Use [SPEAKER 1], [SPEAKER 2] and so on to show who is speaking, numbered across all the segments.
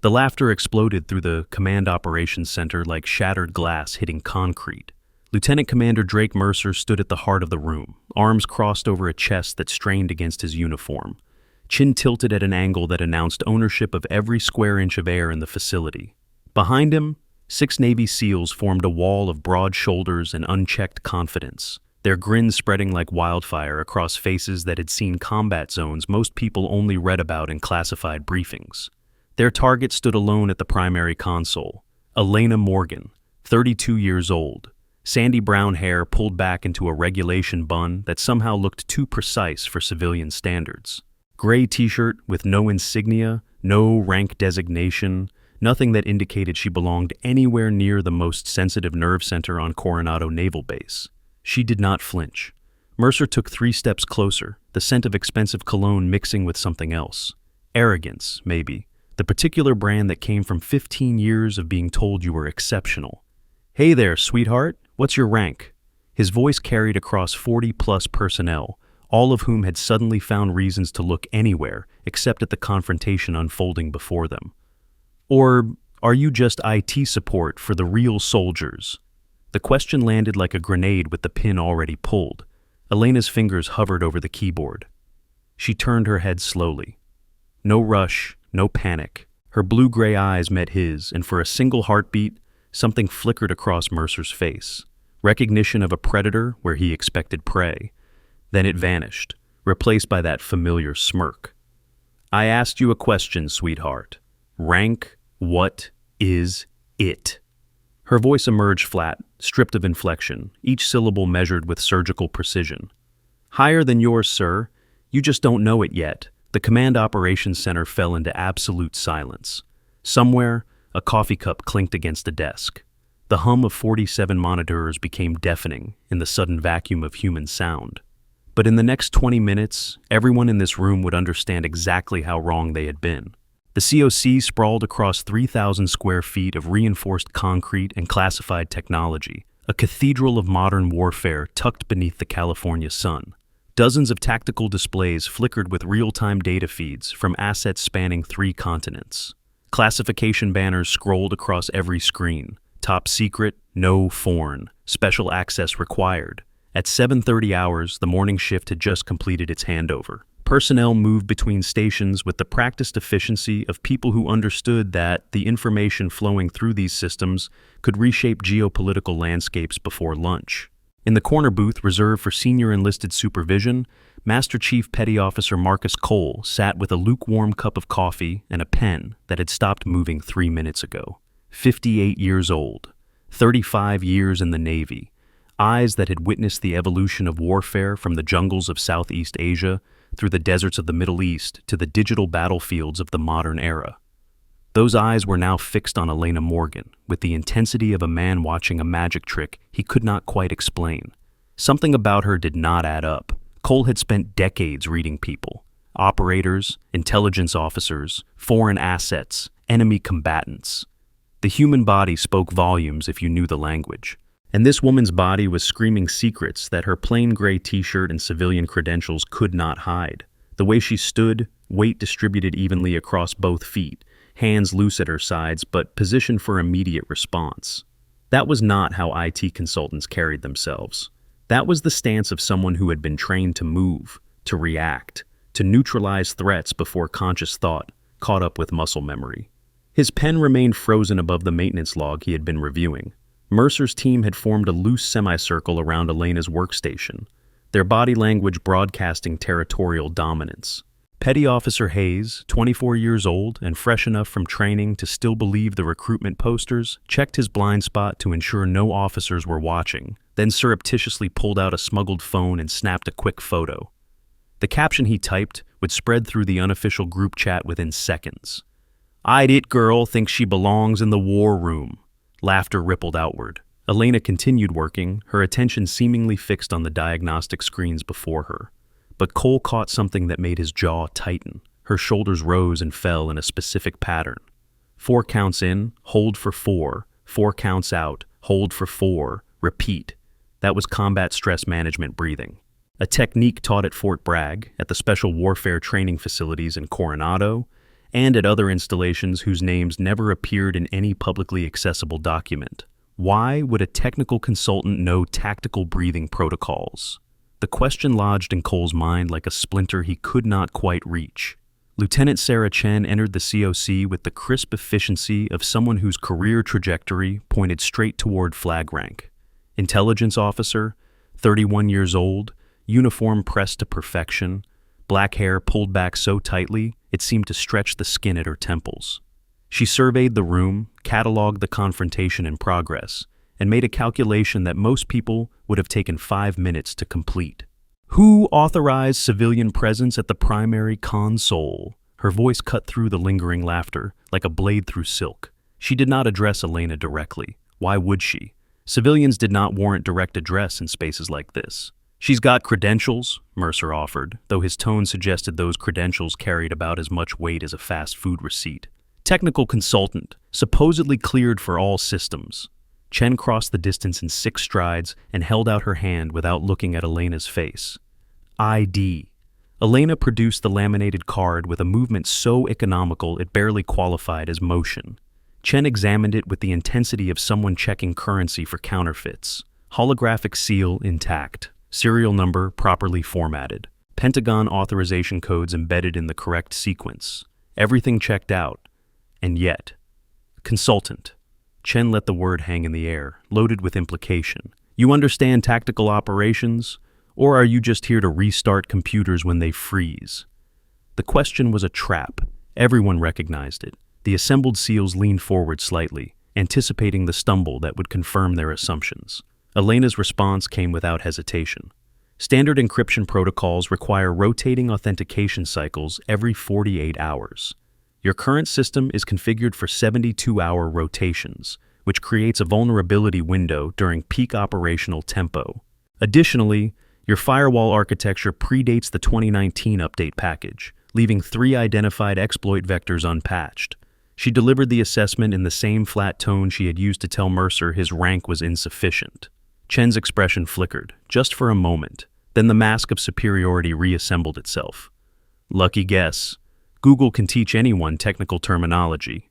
[SPEAKER 1] The laughter exploded through the Command Operations Center like shattered glass hitting concrete. Lieutenant Commander Drake Mercer stood at the heart of the room, arms crossed over a chest that strained against his uniform, chin tilted at an angle that announced ownership of every square inch of air in the facility. Behind him, 6 Navy SEALs formed a wall of broad shoulders and unchecked confidence, their grins spreading like wildfire across faces that had seen combat zones most people only read about in classified briefings. Their target stood alone at the primary console, Elena Morgan, 32 years old, sandy brown hair pulled back into a regulation bun that somehow looked too precise for civilian standards. Gray t-shirt with no insignia, no rank designation, nothing that indicated she belonged anywhere near the most sensitive nerve center on Coronado Naval Base. She did not flinch. Mercer took 3 steps closer, the scent of expensive cologne mixing with something else. Arrogance, maybe. The particular brand that came from 15 years of being told you were exceptional. "Hey there, sweetheart. What's your rank?" His voice carried across 40-plus personnel, all of whom had suddenly found reasons to look anywhere except at the confrontation unfolding before them. "Or are you just IT support for the real soldiers?" The question landed like a grenade with the pin already pulled. Elena's fingers hovered over the keyboard. She turned her head slowly. No rush, no panic. Her blue-gray eyes met his, and for a single heartbeat, something flickered across Mercer's face. Recognition of a predator where he expected prey. Then it vanished, replaced by that familiar smirk. "I asked you a question, sweetheart. Rank, what is it?" Her voice emerged flat, stripped of inflection, each syllable measured with surgical precision. "Higher than yours, sir. You just don't know it yet." The Command Operations Center fell into absolute silence. Somewhere, a coffee cup clinked against a desk. The hum of 47 monitors became deafening in the sudden vacuum of human sound. But in the next 20 minutes, everyone in this room would understand exactly how wrong they had been. The COC sprawled across 3,000 square feet of reinforced concrete and classified technology, a cathedral of modern warfare tucked beneath the California sun. Dozens of tactical displays flickered with real-time data feeds from assets spanning 3 continents. Classification banners scrolled across every screen. Top secret, no foreign, special access required. At 7:30 hours, the morning shift had just completed its handover. Personnel moved between stations with the practiced efficiency of people who understood that the information flowing through these systems could reshape geopolitical landscapes before lunch. In the corner booth reserved for senior enlisted supervision, Master Chief Petty Officer Marcus Cole sat with a lukewarm cup of coffee and a pen that had stopped moving 3 minutes ago. 58 years old, 35 years in the Navy, eyes that had witnessed the evolution of warfare from the jungles of Southeast Asia through the deserts of the Middle East to the digital battlefields of the modern era. Those eyes were now fixed on Elena Morgan, with the intensity of a man watching a magic trick he could not quite explain. Something about her did not add up. Cole had spent decades reading people. Operators, intelligence officers, foreign assets, enemy combatants. The human body spoke volumes if you knew the language. And this woman's body was screaming secrets that her plain gray t-shirt and civilian credentials could not hide. The way she stood, weight distributed evenly across both feet, hands loose at her sides, but positioned for immediate response. That was not how IT consultants carried themselves. That was the stance of someone who had been trained to move, to react, to neutralize threats before conscious thought caught up with muscle memory. His pen remained frozen above the maintenance log he had been reviewing. Mercer's team had formed a loose semicircle around Elena's workstation, their body language broadcasting territorial dominance. Petty Officer Hayes, 24 years old and fresh enough from training to still believe the recruitment posters, checked his blind spot to ensure no officers were watching, then surreptitiously pulled out a smuggled phone and snapped a quick photo. The caption he typed would spread through the unofficial group chat within seconds. "I'd it girl thinks she belongs in the war room." Laughter rippled outward. Elena continued working, her attention seemingly fixed on the diagnostic screens before her. But Cole caught something that made his jaw tighten. Her shoulders rose and fell in a specific pattern. 4 counts in, hold for 4. 4 counts out, hold for 4. Repeat. That was combat stress management breathing. A technique taught at Fort Bragg, at the Special Warfare Training Facilities in Coronado, and at other installations whose names never appeared in any publicly accessible document. Why would a technical consultant know tactical breathing protocols? The question lodged in Cole's mind like a splinter he could not quite reach. Lieutenant Sarah Chen entered the COC with the crisp efficiency of someone whose career trajectory pointed straight toward flag rank. Intelligence officer, 31 years old, uniform pressed to perfection, black hair pulled back so tightly it seemed to stretch the skin at her temples. She surveyed the room, cataloged the confrontation in progress, and made a calculation that most people would have taken 5 minutes to complete. Who authorized civilian presence at the primary console? Her voice cut through the lingering laughter like a blade through silk. She did not address Elena directly. Why would she? Civilians did not warrant direct address in spaces like this. She's got credentials, Mercer offered, though his tone suggested those credentials carried about as much weight as a fast food receipt. Technical consultant, supposedly cleared for all systems. Chen crossed the distance in 6 strides and held out her hand without looking at Elena's face. ID. Elena produced the laminated card with a movement so economical it barely qualified as motion. Chen examined it with the intensity of someone checking currency for counterfeits. Holographic seal intact. Serial number properly formatted. Pentagon authorization codes embedded in the correct sequence. Everything checked out. And yet, consultant. Chen let the word hang in the air, loaded with implication. You understand tactical operations? Or are you just here to restart computers when they freeze? The question was a trap. Everyone recognized it. The assembled SEALs leaned forward slightly, anticipating the stumble that would confirm their assumptions. Elena's response came without hesitation. Standard encryption protocols require rotating authentication cycles every 48 hours. Your current system is configured for 72-hour rotations, which creates a vulnerability window during peak operational tempo. Additionally, your firewall architecture predates the 2019 update package, leaving 3 identified exploit vectors unpatched. She delivered the assessment in the same flat tone she had used to tell Mercer his rank was insufficient. Chen's expression flickered, just for a moment. Then the mask of superiority reassembled itself. Lucky guess. Google can teach anyone technical terminology.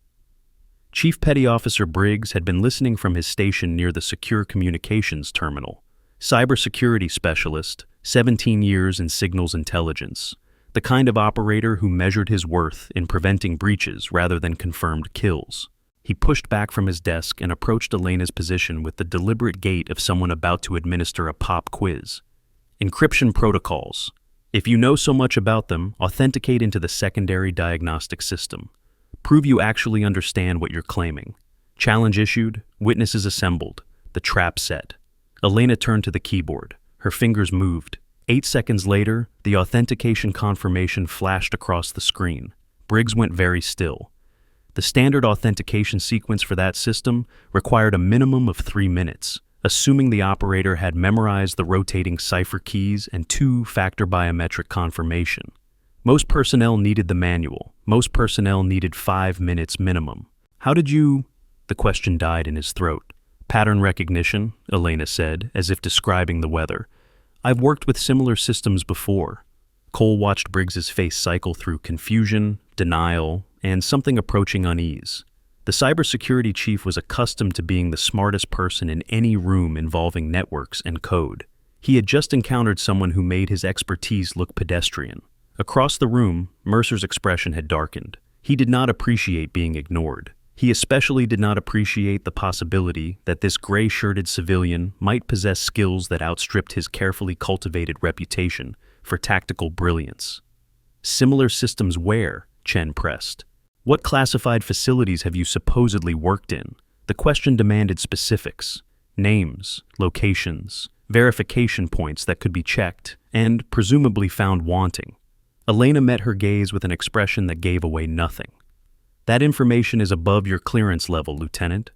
[SPEAKER 1] Chief Petty Officer Briggs had been listening from his station near the Secure Communications Terminal. Cybersecurity specialist, 17 years in signals intelligence. The kind of operator who measured his worth in preventing breaches rather than confirmed kills. He pushed back from his desk and approached Elena's position with the deliberate gait of someone about to administer a pop quiz. Encryption protocols. If you know so much about them, authenticate into the secondary diagnostic system. Prove you actually understand what you're claiming. Challenge issued, witnesses assembled, the trap set. Elena turned to the keyboard. Her fingers moved. 8 seconds later, the authentication confirmation flashed across the screen. Briggs went very still. The standard authentication sequence for that system required a minimum of 3 minutes, assuming the operator had memorized the rotating cipher keys and 2-factor biometric confirmation. Most personnel needed the manual. Most personnel needed 5 minutes minimum. How did you... The question died in his throat. Pattern recognition, Elena said, as if describing the weather. I've worked with similar systems before. Cole watched Briggs's face cycle through confusion, denial, and something approaching unease. The cybersecurity chief was accustomed to being the smartest person in any room involving networks and code. He had just encountered someone who made his expertise look pedestrian. Across the room, Mercer's expression had darkened. He did not appreciate being ignored. He especially did not appreciate the possibility that this gray-shirted civilian might possess skills that outstripped his carefully cultivated reputation for tactical brilliance. Similar systems where? Chen pressed. What classified facilities have you supposedly worked in? The question demanded specifics. Names, locations, verification points that could be checked, and presumably found wanting. Elena met her gaze with an expression that gave away nothing. That information is above your clearance level, Lieutenant.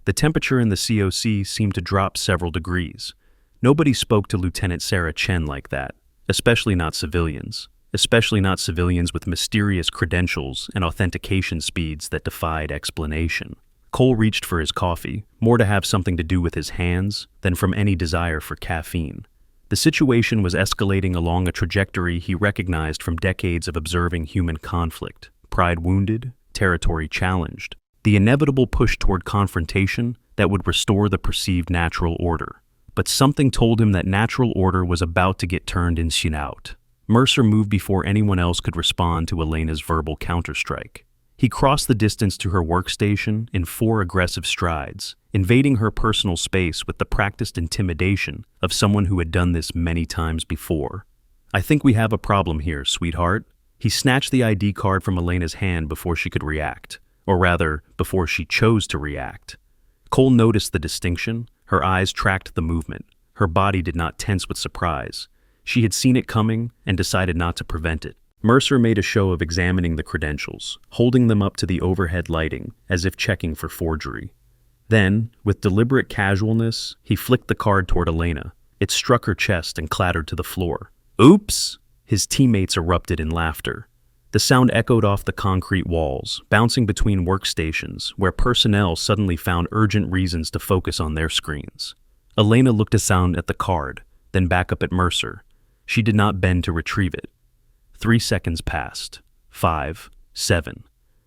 [SPEAKER 1] The temperature in the COC seemed to drop several degrees. Nobody spoke to Lieutenant Sarah Chen like that, especially not civilians. Especially not civilians with mysterious credentials and authentication speeds that defied explanation. Cole reached for his coffee, more to have something to do with his hands than from any desire for caffeine. The situation was escalating along a trajectory he recognized from decades of observing human conflict. pride wounded, territory challenged. The inevitable push toward confrontation that would restore the perceived natural order. But something told him that natural order was about to get turned inside out. Mercer moved before anyone else could respond to Elena's verbal counterstrike. He crossed the distance to her workstation in 4 aggressive strides, invading her personal space with the practiced intimidation of someone who had done this many times before. "I think we have a problem here, sweetheart." He snatched the ID card from Elena's hand before she could react, or rather, before she chose to react. Cole noticed the distinction. Her eyes tracked the movement. Her body did not tense with surprise. She had seen it coming and decided not to prevent it. Mercer made a show of examining the credentials, holding them up to the overhead lighting as if checking for forgery. Then, with deliberate casualness, he flicked the card toward Elena. It struck her chest and clattered to the floor. "Oops!" His teammates erupted in laughter. The sound echoed off the concrete walls, bouncing between workstations, where personnel suddenly found urgent reasons to focus on their screens. Elena looked around at the card, then back up at Mercer. She did not bend to retrieve it. 3 seconds passed. 5, 7.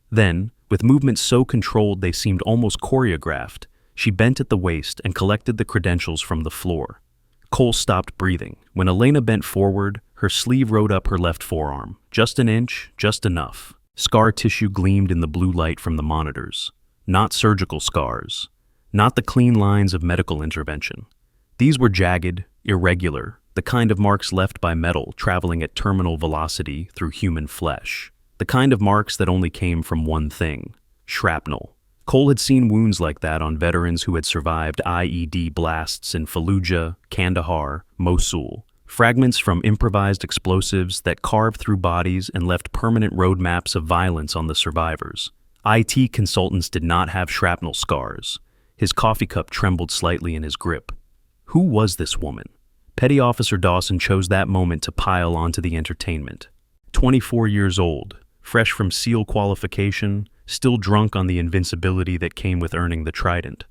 [SPEAKER 1] Then, with movements so controlled they seemed almost choreographed, she bent at the waist and collected the credentials from the floor. Cole stopped breathing. When Elena bent forward, her sleeve rode up her left forearm. Just an inch, just enough. Scar tissue gleamed in the blue light from the monitors. Not surgical scars. Not the clean lines of medical intervention. These were jagged, irregular, the kind of marks left by metal traveling at terminal velocity through human flesh. The kind of marks that only came from one thing: shrapnel. Cole had seen wounds like that on veterans who had survived IED blasts in Fallujah, Kandahar, Mosul. Fragments from improvised explosives that carved through bodies and left permanent roadmaps of violence on the survivors. IT consultants did not have shrapnel scars. His coffee cup trembled slightly in his grip. Who was this woman? Petty Officer Dawson chose that moment to pile onto the entertainment. 24 years old, fresh from SEAL qualification, still drunk on the invincibility that came with earning the Trident.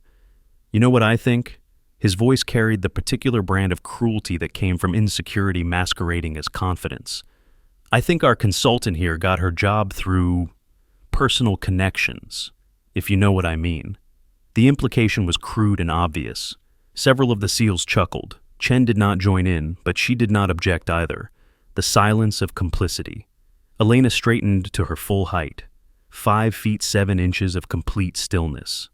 [SPEAKER 1] "You know what I think?" His voice carried the particular brand of cruelty that came from insecurity masquerading as confidence. "I think our consultant here got her job through personal connections, if you know what I mean." The implication was crude and obvious. Several of the SEALs chuckled. Chen did not join in, but she did not object either. The silence of complicity. Elena straightened to her full height. 5 feet 7 inches of complete stillness.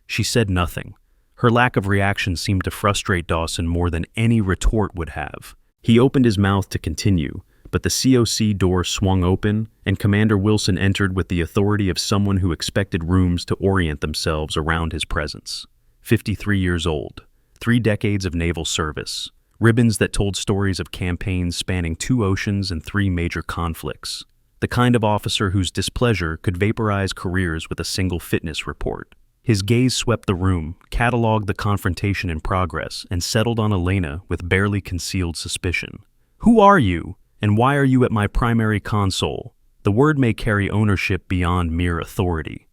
[SPEAKER 1] She said nothing. Her lack of reaction seemed to frustrate Dawson more than any retort would have. He opened his mouth to continue, but the COC door swung open, and Commander Wilson entered with the authority of someone who expected rooms to orient themselves around his presence. 53 years old, 3 decades of naval service, ribbons that told stories of campaigns spanning 2 oceans and 3 major conflicts. The kind of officer whose displeasure could vaporize careers with a single fitness report. His gaze swept the room, cataloged the confrontation in progress, and settled on Elena with barely concealed suspicion. "Who are you, and why are you at my primary console?" The word may carry ownership beyond mere authority.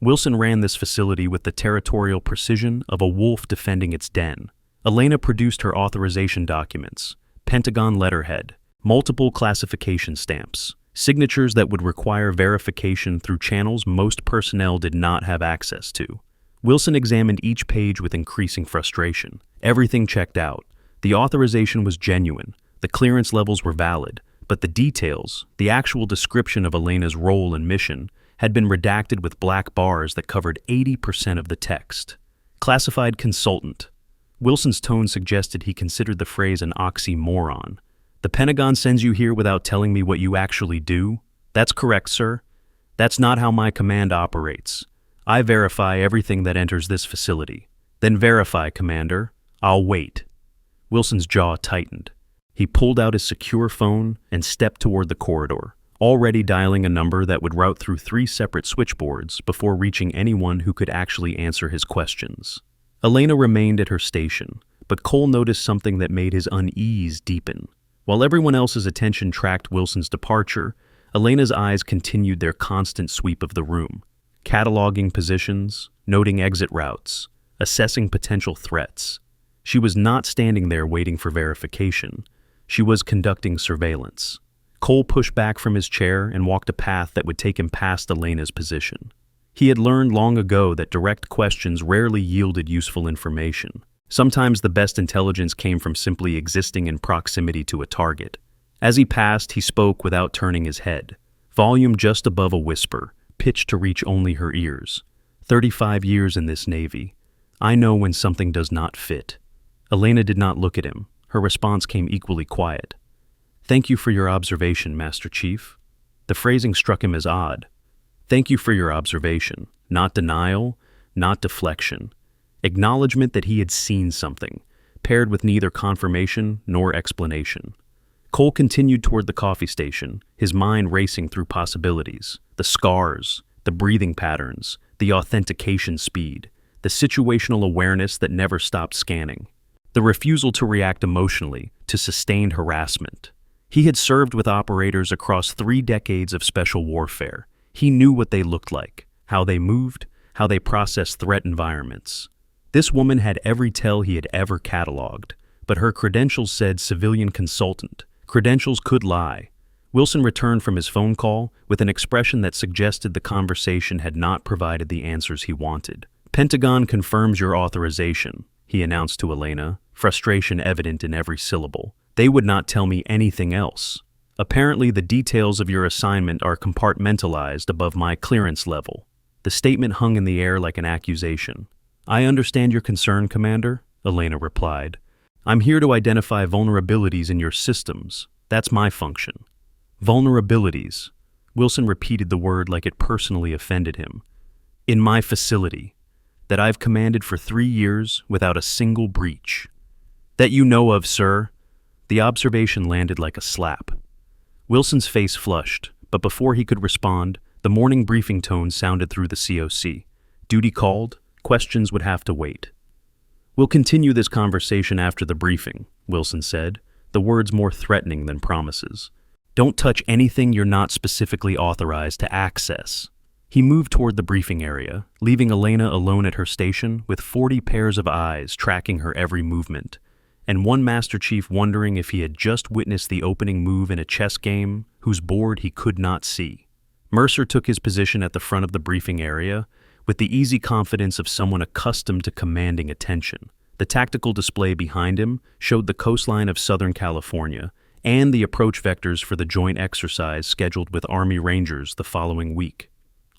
[SPEAKER 1] Wilson ran this facility with the territorial precision of a wolf defending its den. Elena produced her authorization documents, Pentagon letterhead, multiple classification stamps, signatures that would require verification through channels most personnel did not have access to. Wilson examined each page with increasing frustration. Everything checked out. The authorization was genuine. The clearance levels were valid. But the details, the actual description of Elena's role and mission, had been redacted with black bars that covered 80% of the text. Classified consultant. Wilson's tone suggested he considered the phrase an oxymoron. "The Pentagon sends you here without telling me what you actually do?" "That's correct, sir. That's not how my command operates. I verify everything that enters this facility." "Then verify, Commander. I'll wait." Wilson's jaw tightened. He pulled out his secure phone and stepped toward the corridor, already dialing a number that would route through 3 separate switchboards before reaching anyone who could actually answer his questions. Elena remained at her station, but Cole noticed something that made his unease deepen. While everyone else's attention tracked Wilson's departure, Elena's eyes continued their constant sweep of the room, cataloging positions, noting exit routes, assessing potential threats. She was not standing there waiting for verification. She was conducting surveillance. Cole pushed back from his chair and walked a path that would take him past Elena's position. He had learned long ago that direct questions rarely yielded useful information. Sometimes the best intelligence came from simply existing in proximity to a target. As he passed, he spoke without turning his head, volume just above a whisper, pitched to reach only her ears. 35 years in this Navy. I know when something does not fit. Elena did not look at him. Her response came equally quiet. Thank you for your observation, Master Chief. The phrasing struck him as odd. Thank you for your observation. Not denial, not deflection. Acknowledgement that he had seen something, paired with neither confirmation nor explanation. Cole continued toward the coffee station, his mind racing through possibilities. The scars, the breathing patterns, the authentication speed, the situational awareness that never stopped scanning. The refusal to react emotionally to sustained harassment. He had served with operators across 3 decades of special warfare. He knew what they looked like, how they moved, how they processed threat environments. This woman had every tell he had ever cataloged, but her credentials said civilian consultant. Credentials could lie. Wilson returned from his phone call with an expression that suggested the conversation had not provided the answers he wanted. Pentagon confirms your authorization, he announced to Elena, frustration evident in every syllable. They would not tell me anything else. Apparently, the details of your assignment are compartmentalized above my clearance level. The statement hung in the air like an accusation. I understand your concern, Commander, Elena replied. I'm here to identify vulnerabilities in your systems. That's my function. Vulnerabilities. Wilson repeated the word like it personally offended him. In my facility. That I've commanded for 3 years without a single breach. That you know of, sir. The observation landed like a slap. Wilson's face flushed, but before he could respond, the morning briefing tone sounded through the COC. Duty called, questions would have to wait. We'll continue this conversation after the briefing, Wilson said, the words more threatening than promises. Don't touch anything you're not specifically authorized to access. He moved toward the briefing area, leaving Elena alone at her station with 40 pairs of eyes tracking her every movement, and one Master Chief wondering if he had just witnessed the opening move in a chess game whose board he could not see. Mercer took his position at the front of the briefing area with the easy confidence of someone accustomed to commanding attention. The tactical display behind him showed the coastline of Southern California and the approach vectors for the joint exercise scheduled with Army Rangers the following week.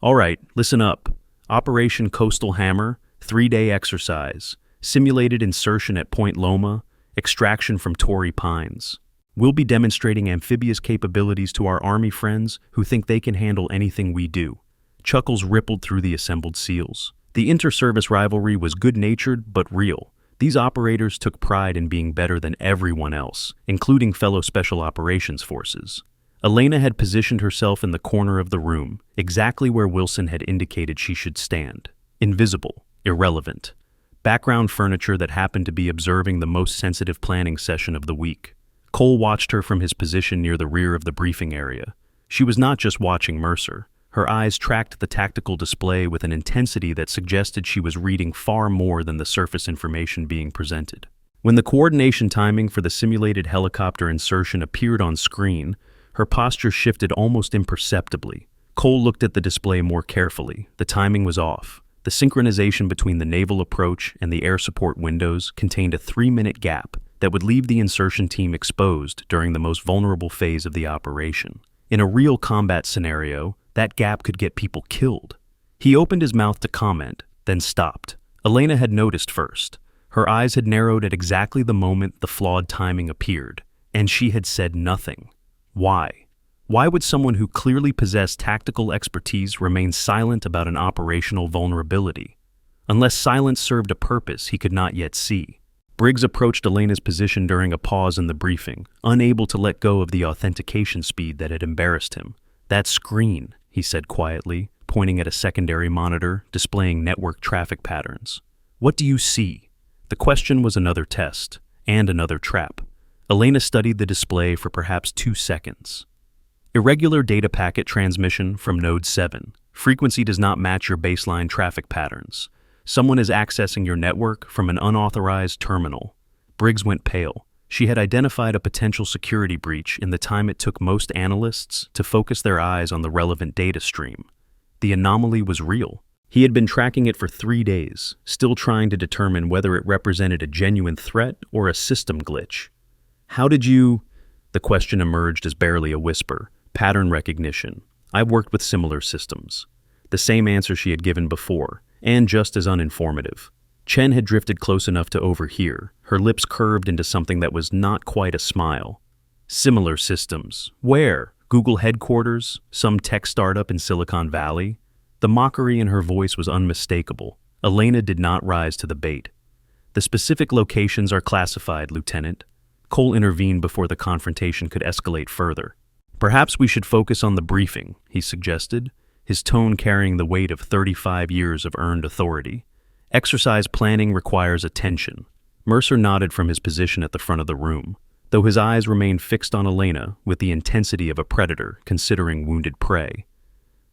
[SPEAKER 1] All right, listen up. Operation Coastal Hammer, 3-day exercise, simulated insertion at Point Loma, extraction from Torrey Pines. We'll be demonstrating amphibious capabilities to our Army friends who think they can handle anything we do. Chuckles rippled through the assembled SEALs. The inter-service rivalry was good-natured but real. These operators took pride in being better than everyone else, including fellow Special Operations Forces. Elena had positioned herself in the corner of the room, exactly where Wilson had indicated she should stand. Invisible, irrelevant. Background furniture that happened to be observing the most sensitive planning session of the week. Cole watched her from his position near the rear of the briefing area. She was not just watching Mercer. Her eyes tracked the tactical display with an intensity that suggested she was reading far more than the surface information being presented. When the coordination timing for the simulated helicopter insertion appeared on screen, her posture shifted almost imperceptibly. Cole looked at the display more carefully. The timing was off. The synchronization between the naval approach and the air support windows contained a 3-minute gap that would leave the insertion team exposed during the most vulnerable phase of the operation. In a real combat scenario, that gap could get people killed. He opened his mouth to comment, then stopped. Elena had noticed first. Her eyes had narrowed at exactly the moment the flawed timing appeared, and she had said nothing. Why? Why would someone who clearly possessed tactical expertise remain silent about an operational vulnerability? Unless silence served a purpose he could not yet see. Briggs approached Elena's position during a pause in the briefing, unable to let go of the authentication speed that had embarrassed him. That screen, he said quietly, pointing at a secondary monitor displaying network traffic patterns. What do you see? The question was another test, and another trap. Elena studied the display for perhaps 2 seconds. Irregular data packet transmission from Node 7. Frequency does not match your baseline traffic patterns. Someone is accessing your network from an unauthorized terminal. Briggs went pale. She had identified a potential security breach in the time it took most analysts to focus their eyes on the relevant data stream. The anomaly was real. He had been tracking it for 3 days, still trying to determine whether it represented a genuine threat or a system glitch. "How did you—" The question emerged as barely a whisper. "Pattern recognition. I've worked with similar systems." The same answer she had given before, and just as uninformative. Chen had drifted close enough to overhear, her lips curved into something that was not quite a smile. "Similar systems. Where? Google headquarters? Some tech startup in Silicon Valley?" The mockery in her voice was unmistakable. Elena did not rise to the bait. "The specific locations are classified, Lieutenant." Cole intervened before the confrontation could escalate further. "Perhaps we should focus on the briefing," he suggested, his tone carrying the weight of 35 years of earned authority. "Exercise planning requires attention." Mercer nodded from his position at the front of the room, though his eyes remained fixed on Elena with the intensity of a predator considering wounded prey.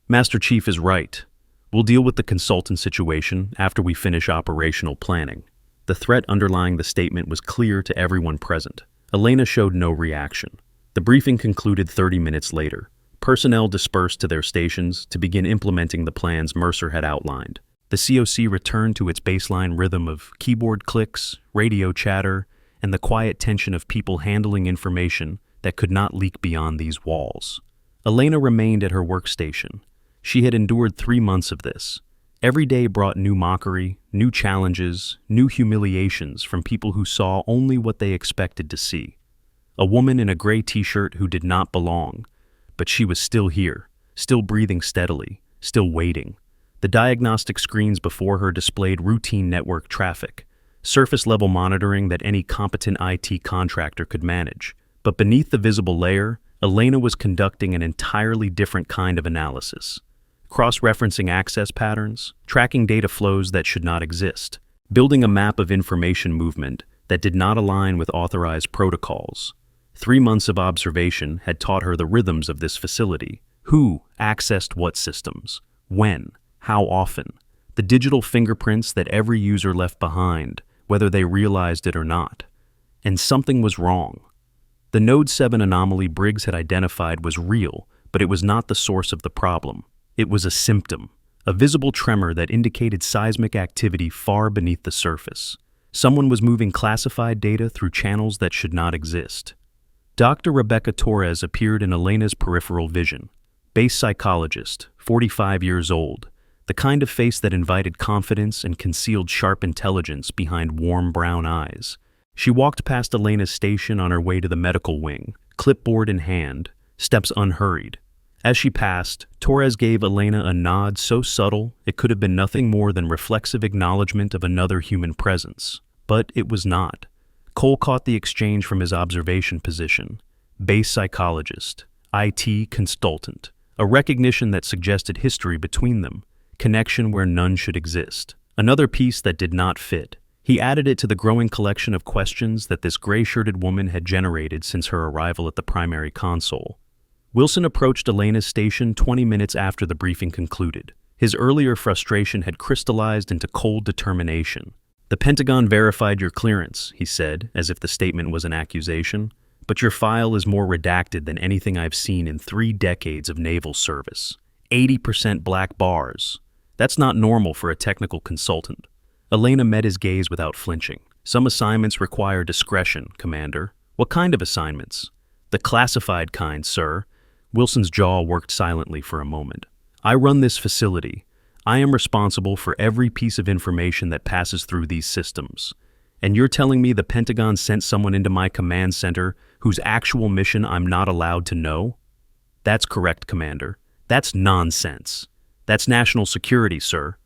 [SPEAKER 1] "Master Chief is right. We'll deal with the consultant situation after we finish operational planning." The threat underlying the statement was clear to everyone present. Elena showed no reaction. The briefing concluded 30 minutes later. Personnel dispersed to their stations to begin implementing the plans Mercer had outlined. The COC returned to its baseline rhythm of keyboard clicks, radio chatter, and the quiet tension of people handling information that could not leak beyond these walls. Elena remained at her workstation. She had endured 3 months of this. Every day brought new mockery, new challenges, new humiliations from people who saw only what they expected to see. A woman in a gray t-shirt who did not belong, but she was still here, still breathing steadily, still waiting. The diagnostic screens before her displayed routine network traffic, surface-level monitoring that any competent IT contractor could manage. But beneath the visible layer, Elena was conducting an entirely different kind of analysis. Cross-referencing access patterns, tracking data flows that should not exist, building a map of information movement that did not align with authorized protocols. 3 months of observation had taught her the rhythms of this facility. Who accessed what systems? When? How often? The digital fingerprints that every user left behind, whether they realized it or not. And something was wrong. The Node 7 anomaly Briggs had identified was real, but it was not the source of the problem. It was a symptom, a visible tremor that indicated seismic activity far beneath the surface. Someone was moving classified data through channels that should not exist. Dr. Rebecca Torres appeared in Elena's peripheral vision. Base psychologist, 45 years old, the kind of face that invited confidence and concealed sharp intelligence behind warm brown eyes. She walked past Elena's station on her way to the medical wing, clipboard in hand, steps unhurried. As she passed, Torres gave Elena a nod so subtle it could have been nothing more than reflexive acknowledgement of another human presence. But it was not. Cole caught the exchange from his observation position. Base psychologist, IT consultant, a recognition that suggested history between them, connection where none should exist. Another piece that did not fit. He added it to the growing collection of questions that this gray-shirted woman had generated since her arrival at the primary console. Wilson approached Elena's station 20 minutes after the briefing concluded. His earlier frustration had crystallized into cold determination. "The Pentagon verified your clearance," he said, as if the statement was an accusation, "but your file is more redacted than anything I've seen in 3 decades of naval service. 80% black bars. That's not normal for a technical consultant." Elena met his gaze without flinching. "Some assignments require discretion, Commander." "What kind of assignments?" "The classified kind, sir." Wilson's jaw worked silently for a moment. "I run this facility. I am responsible for every piece of information that passes through these systems. And you're telling me the Pentagon sent someone into my command center whose actual mission I'm not allowed to know?" "That's correct, Commander. That's nonsense. That's national security, sir."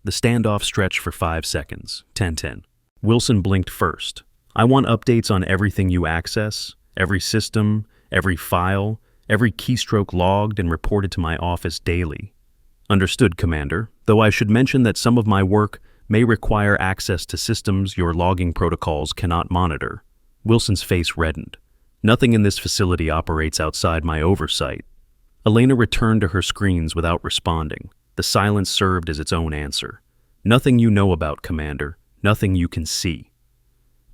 [SPEAKER 1] The standoff stretched for 5 seconds. 10-10. Wilson blinked first. "I want updates on everything you access, every system, every file, every keystroke logged and reported to my office daily." "Understood, Commander, though I should mention that some of my work may require access to systems your logging protocols cannot monitor." Wilson's face reddened. "Nothing in this facility operates outside my oversight." Elena returned to her screens without responding. The silence served as its own answer. "Nothing you know about, Commander. Nothing you can see."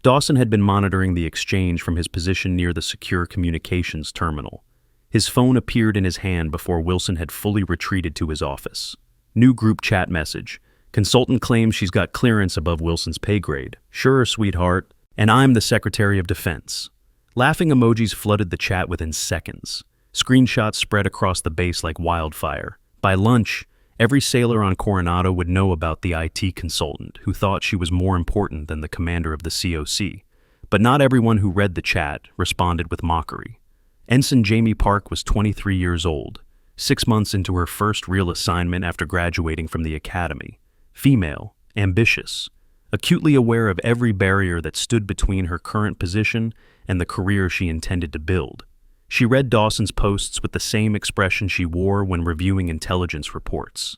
[SPEAKER 1] Dawson had been monitoring the exchange from his position near the secure communications terminal. His phone appeared in his hand before Wilson had fully retreated to his office. New group chat message. Consultant claims she's got clearance above Wilson's pay grade. Sure, sweetheart. And I'm the Secretary of Defense. Laughing emojis flooded the chat within seconds. Screenshots spread across the base like wildfire. By lunch, every sailor on Coronado would know about the IT consultant who thought she was more important than the commander of the COC. But not everyone who read the chat responded with mockery. Ensign Jamie Park was 23 years old, 6 months into her first real assignment after graduating from the academy. Female, ambitious, acutely aware of every barrier that stood between her current position and the career she intended to build. She read Dawson's posts with the same expression she wore when reviewing intelligence reports.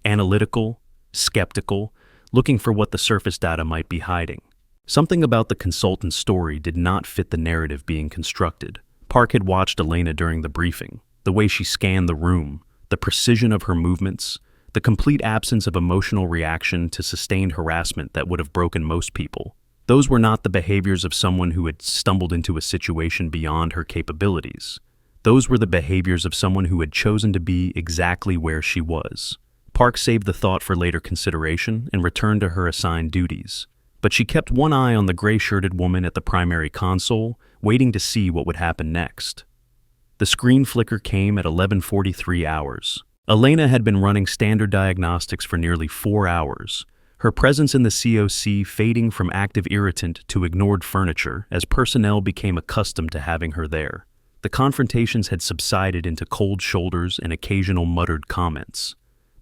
[SPEAKER 1] Analytical, skeptical, looking for what the surface data might be hiding. Something about the consultant's story did not fit the narrative being constructed. Park had watched Elena during the briefing, the way she scanned the room, the precision of her movements, the complete absence of emotional reaction to sustained harassment that would have broken most people. Those were not the behaviors of someone who had stumbled into a situation beyond her capabilities. Those were the behaviors of someone who had chosen to be exactly where she was. Park saved the thought for later consideration and returned to her assigned duties. But she kept one eye on the gray-shirted woman at the primary console, waiting to see what would happen next. The screen flicker came at 11:43 hours. Elena had been running standard diagnostics for nearly 4 hours, her presence in the COC fading from active irritant to ignored furniture as personnel became accustomed to having her there. The confrontations had subsided into cold shoulders and occasional muttered comments.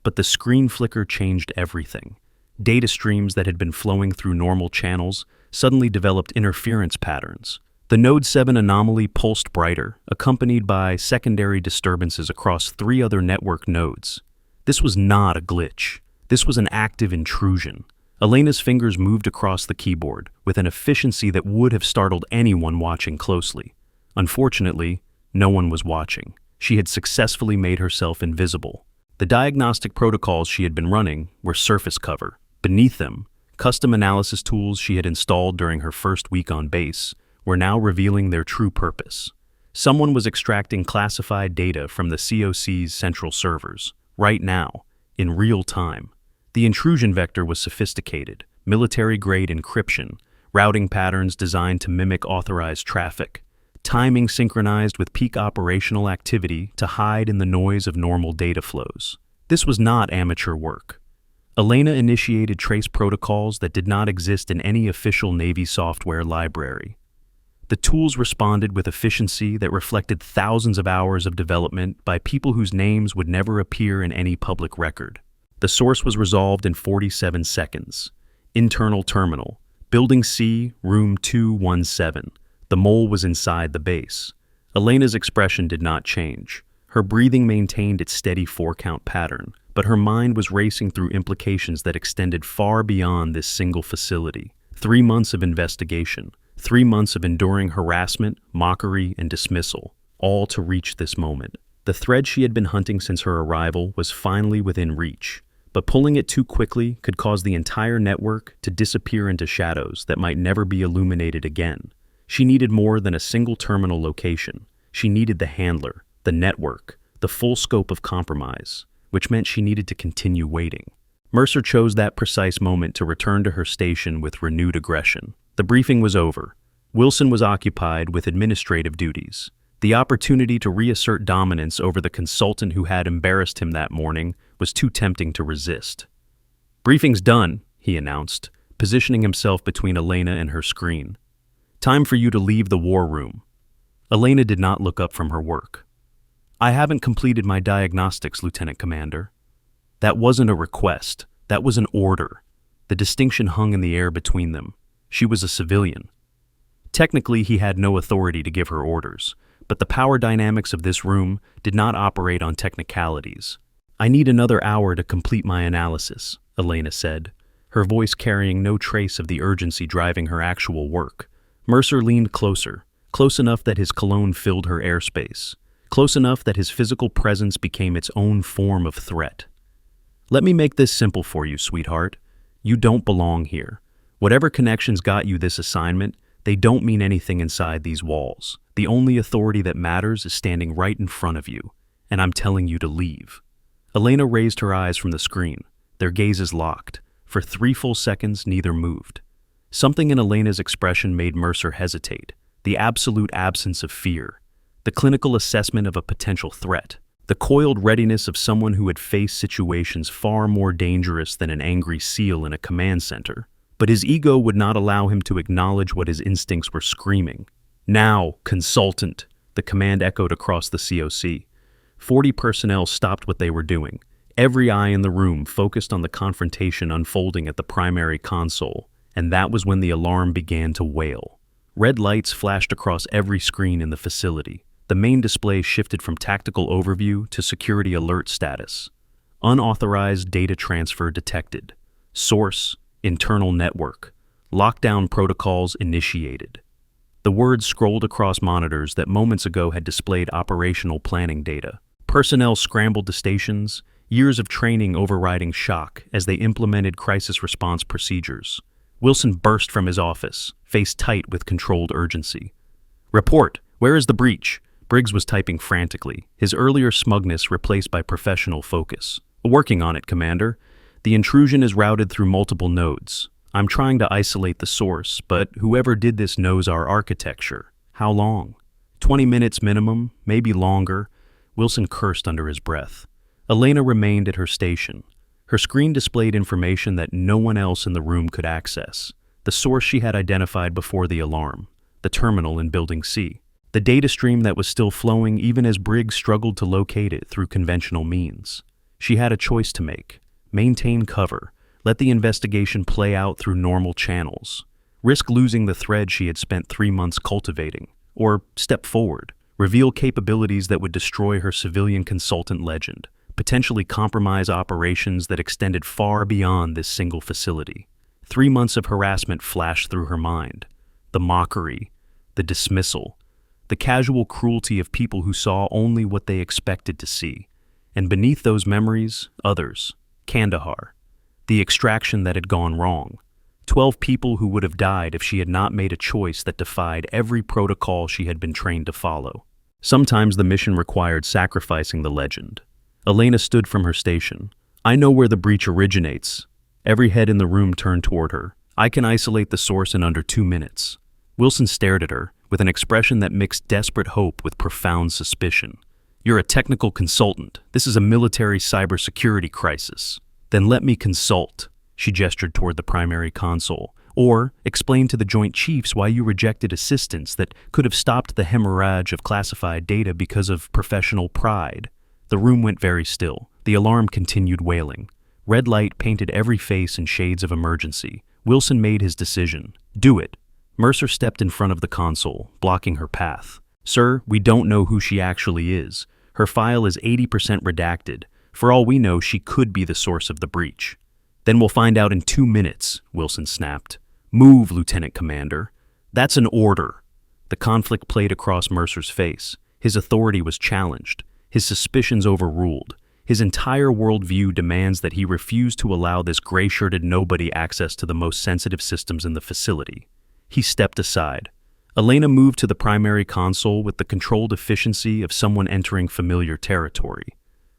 [SPEAKER 1] But the screen flicker changed everything. Data streams that had been flowing through normal channels suddenly developed interference patterns. The Node 7 anomaly pulsed brighter, accompanied by secondary disturbances across 3 other network nodes. This was not a glitch. This was an active intrusion. Elena's fingers moved across the keyboard with an efficiency that would have startled anyone watching closely. Unfortunately, no one was watching. She had successfully made herself invisible. The diagnostic protocols she had been running were surface cover. Beneath them, custom analysis tools she had installed during her first week on base were now revealing their true purpose. Someone was extracting classified data from the COC's central servers, right now, in real time. The intrusion vector was sophisticated, military-grade encryption, routing patterns designed to mimic authorized traffic, timing synchronized with peak operational activity to hide in the noise of normal data flows. This was not amateur work. Elena initiated trace protocols that did not exist in any official Navy software library. The tools responded with efficiency that reflected thousands of hours of development by people whose names would never appear in any public record. The source was resolved in 47 seconds. Internal terminal. Building C, room 217. The mole was inside the base. Elena's expression did not change. Her breathing maintained its steady 4-count pattern, but her mind was racing through implications that extended far beyond this single facility. 3 months of investigation. 3 months of enduring harassment, mockery, and dismissal, all to reach this moment. The thread she had been hunting since her arrival was finally within reach, but pulling it too quickly could cause the entire network to disappear into shadows that might never be illuminated again. She needed more than a single terminal location. She needed the handler, the network, the full scope of compromise, which meant she needed to continue waiting. Mercer chose that precise moment to return to her station with renewed aggression. The briefing was over. Wilson was occupied with administrative duties. The opportunity to reassert dominance over the consultant who had embarrassed him that morning was too tempting to resist. "Briefing's done," he announced, positioning himself between Elena and her screen. "Time for you to leave the war room." Elena did not look up from her work. "I haven't completed my diagnostics, Lieutenant Commander." That wasn't a request. That was an order. The distinction hung in the air between them. She was a civilian. Technically, he had no authority to give her orders, but the power dynamics of this room did not operate on technicalities. "I need another hour to complete my analysis," Elena said, her voice carrying no trace of the urgency driving her actual work. Mercer leaned closer, close enough that his cologne filled her airspace, close enough that his physical presence became its own form of threat. "Let me make this simple for you, sweetheart. You don't belong here. Whatever connections got you this assignment, they don't mean anything inside these walls. The only authority that matters is standing right in front of you, and I'm telling you to leave." Elena raised her eyes from the screen, their gazes locked. For 3 full seconds, neither moved. Something in Elena's expression made Mercer hesitate, the absolute absence of fear, the clinical assessment of a potential threat, the coiled readiness of someone who had faced situations far more dangerous than an angry SEAL in a command center. But his ego would not allow him to acknowledge what his instincts were screaming. "Now, consultant!" the command echoed across the COC. 40 personnel stopped what they were doing. Every eye in the room focused on the confrontation unfolding at the primary console, and that was when the alarm began to wail. Red lights flashed across every screen in the facility. The main display shifted from tactical overview to security alert status. Unauthorized data transfer detected. Source: internal network. Lockdown protocols initiated. The words scrolled across monitors that moments ago had displayed operational planning data. Personnel scrambled to stations, years of training overriding shock as they implemented crisis response procedures. Wilson burst from his office, face tight with controlled urgency. "Report! Where is the breach?" Briggs was typing frantically, his earlier smugness replaced by professional focus. "Working on it, Commander. The intrusion is routed through multiple nodes. I'm trying to isolate the source, but whoever did this knows our architecture. How long? 20 minutes minimum, maybe longer." Wilson cursed under his breath. Elena remained at her station. Her screen displayed information that no one else in the room could access. The source she had identified before the alarm, the terminal in Building C. The data stream that was still flowing even as Briggs struggled to locate it through conventional means. She had a choice to make. Maintain cover, let the investigation play out through normal channels, risk losing the thread she had spent 3 months cultivating, or step forward, reveal capabilities that would destroy her civilian consultant legend, potentially compromise operations that extended far beyond this single facility. 3 months of harassment flashed through her mind. The mockery, the dismissal, the casual cruelty of people who saw only what they expected to see. And beneath those memories, others. Kandahar. The extraction that had gone wrong. 12 people who would have died if she had not made a choice that defied every protocol she had been trained to follow. Sometimes the mission required sacrificing the legend. Elena stood from her station. "I know where the breach originates." Every head in the room turned toward her. "I can isolate the source in under 2 minutes." Wilson stared at her, with an expression that mixed desperate hope with profound suspicion. "You're a technical consultant. This is a military cybersecurity crisis." "Then let me consult." She gestured toward the primary console. "Or explain to the Joint Chiefs why you rejected assistance that could have stopped the hemorrhage of classified data because of professional pride." The room went very still. The alarm continued wailing. Red light painted every face in shades of emergency. Wilson made his decision. "Do it." Mercer stepped in front of the console, blocking her path. "Sir, we don't know who she actually is. Her file is 80% redacted. For all we know, she could be the source of the breach." "Then we'll find out in 2 minutes," Wilson snapped. "Move, Lieutenant Commander." "That's an order." The conflict played across Mercer's face. His authority was challenged, his suspicions overruled. His entire worldview demands that he refuse to allow this gray-shirted nobody access to the most sensitive systems in the facility. He stepped aside. Elena moved to the primary console with the controlled efficiency of someone entering familiar territory.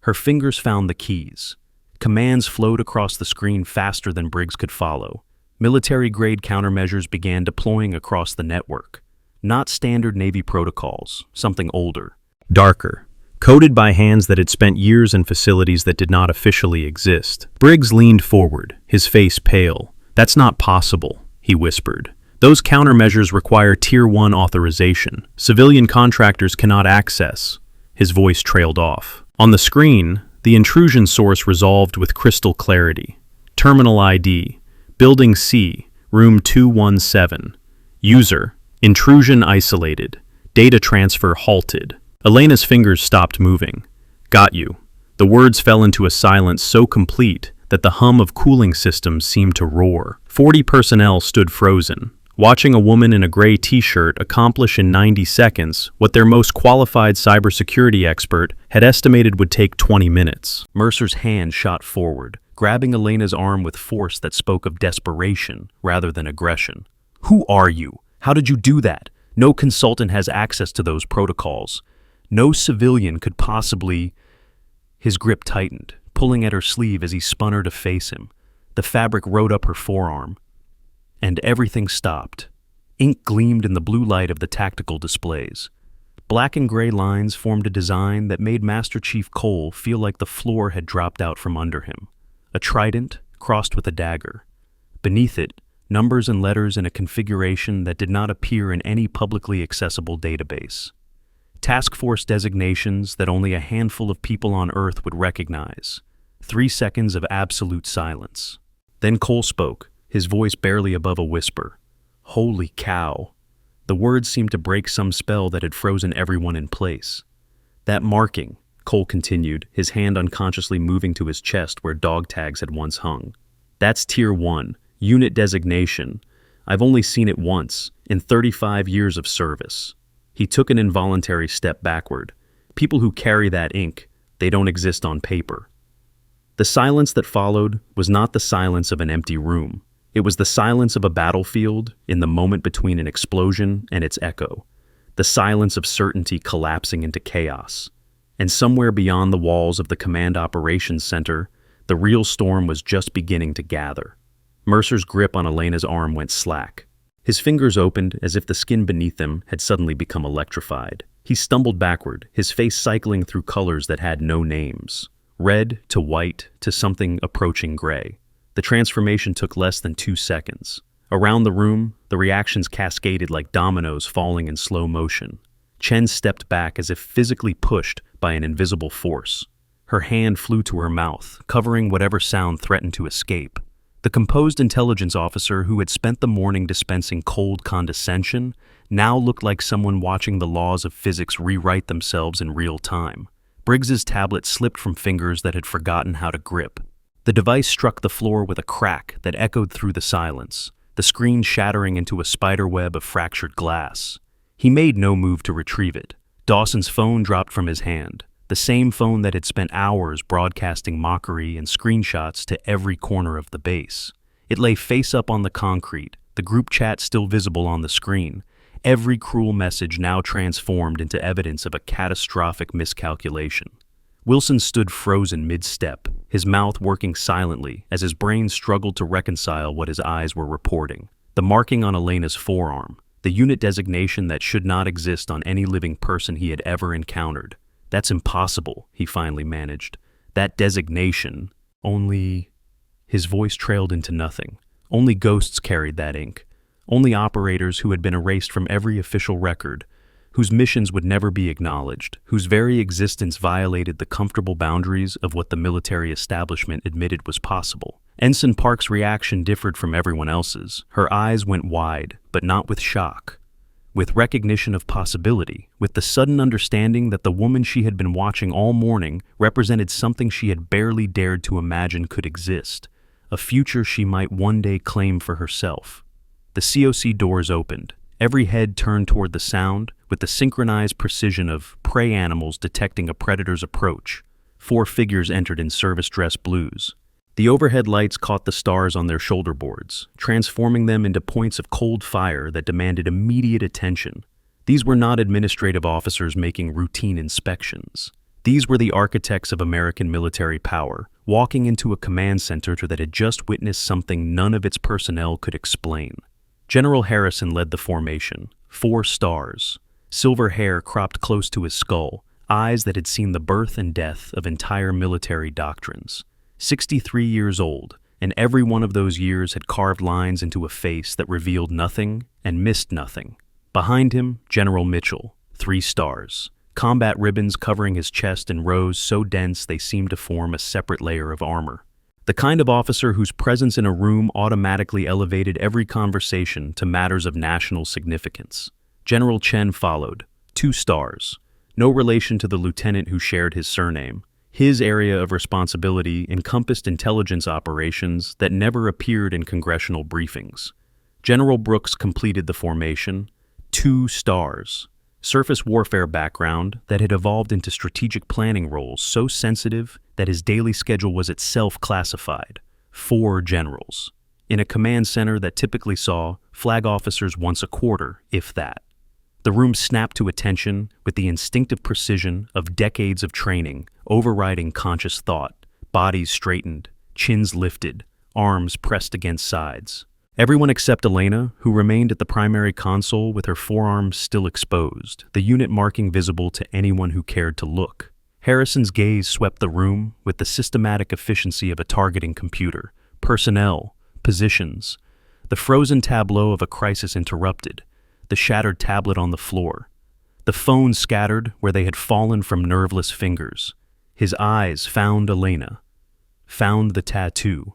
[SPEAKER 1] Her fingers found the keys. Commands flowed across the screen faster than Briggs could follow. Military-grade countermeasures began deploying across the network. Not standard Navy protocols, something older. Darker. Coded by hands that had spent years in facilities that did not officially exist. Briggs leaned forward, his face pale. "That's not possible," he whispered. "Those countermeasures require Tier 1 authorization. Civilian contractors cannot access." His voice trailed off. On the screen, the intrusion source resolved with crystal clarity. Terminal ID, Building C, Room 217. User, intrusion isolated. Data transfer halted. Elena's fingers stopped moving. "Got you." The words fell into a silence so complete that the hum of cooling systems seemed to roar. 40 personnel stood frozen, watching a woman in a gray t-shirt accomplish in 90 seconds what their most qualified cybersecurity expert had estimated would take 20 minutes. Mercer's hand shot forward, grabbing Elena's arm with force that spoke of desperation rather than aggression. "Who are you? How did you do that? No consultant has access to those protocols. No civilian could possibly—" His grip tightened, pulling at her sleeve as he spun her to face him. The fabric rode up her forearm, and everything stopped. Ink gleamed in the blue light of the tactical displays. Black and gray lines formed a design that made Master Chief Cole feel like the floor had dropped out from under him. A trident crossed with a dagger. Beneath it, numbers and letters in a configuration that did not appear in any publicly accessible database. Task force designations that only a handful of people on Earth would recognize. 3 seconds of absolute silence. Then Cole spoke, his voice barely above a whisper. "Holy cow." The words seemed to break some spell that had frozen everyone in place. "That marking," Cole continued, his hand unconsciously moving to his chest where dog tags had once hung. "That's Tier 1, unit designation. I've only seen it once, in 35 years of service." He took an involuntary step backward. People who carry that ink, they don't exist on paper. The silence that followed was not the silence of an empty room. It was the silence of a battlefield in the moment between an explosion and its echo. The silence of certainty collapsing into chaos. And somewhere beyond the walls of the Command Operations Center, the real storm was just beginning to gather. Mercer's grip on Elena's arm went slack. His fingers opened as if the skin beneath them had suddenly become electrified. He stumbled backward, his face cycling through colors that had no names. Red to white to something approaching gray. The transformation took less than 2 seconds. Around the room, the reactions cascaded like dominoes falling in slow motion. Chen stepped back as if physically pushed by an invisible force. Her hand flew to her mouth, covering whatever sound threatened to escape. The composed intelligence officer who had spent the morning dispensing cold condescension now looked like someone watching the laws of physics rewrite themselves in real time. Briggs's tablet slipped from fingers that had forgotten how to grip. The device struck the floor with a crack that echoed through the silence, the screen shattering into a spiderweb of fractured glass. He made no move to retrieve it. Dawson's phone dropped from his hand, the same phone that had spent hours broadcasting mockery and screenshots to every corner of the base. It lay face up on the concrete, the group chat still visible on the screen, every cruel message now transformed into evidence of a catastrophic miscalculation. Wilson stood frozen mid-step, his mouth working silently as his brain struggled to reconcile what his eyes were reporting. The marking on Elena's forearm, the unit designation that should not exist on any living person he had ever encountered. "That's impossible," he finally managed. "That designation, only—" His voice trailed into nothing. Only ghosts carried that ink. Only operators who had been erased from every official record, whose missions would never be acknowledged, whose very existence violated the comfortable boundaries of what the military establishment admitted was possible. Ensign Park's reaction differed from everyone else's. Her eyes went wide, but not with shock. With recognition of possibility, with the sudden understanding that the woman she had been watching all morning represented something she had barely dared to imagine could exist, a future she might one day claim for herself. The COC doors opened. Every head turned toward the sound, with the synchronized precision of prey animals detecting a predator's approach. 4 figures entered in service dress blues. The overhead lights caught the stars on their shoulder boards, transforming them into points of cold fire that demanded immediate attention. These were not administrative officers making routine inspections. These were the architects of American military power, walking into a command center that had just witnessed something none of its personnel could explain. General Harrison led the formation, 4 stars, silver hair cropped close to his skull, eyes that had seen the birth and death of entire military doctrines. 63 years old, and every one of those years had carved lines into a face that revealed nothing and missed nothing. Behind him, General Mitchell, 3 stars, combat ribbons covering his chest in rows so dense they seemed to form a separate layer of armor. The kind of officer whose presence in a room automatically elevated every conversation to matters of national significance. General Chen followed, 2 stars, no relation to the lieutenant who shared his surname. His area of responsibility encompassed intelligence operations that never appeared in congressional briefings. General Brooks completed the formation, 2 stars, surface warfare background that had evolved into strategic planning roles so sensitive that his daily schedule was itself classified. 4 generals. In a command center that typically saw flag officers once a quarter, if that. The room snapped to attention with the instinctive precision of decades of training, overriding conscious thought, bodies straightened, chins lifted, arms pressed against sides. Everyone except Elena, who remained at the primary console with her forearms still exposed, the unit marking visible to anyone who cared to look. Harrison's gaze swept the room with the systematic efficiency of a targeting computer. Personnel, positions, the frozen tableau of a crisis interrupted, the shattered tablet on the floor, the phones scattered where they had fallen from nerveless fingers. His eyes found Elena, found the tattoo.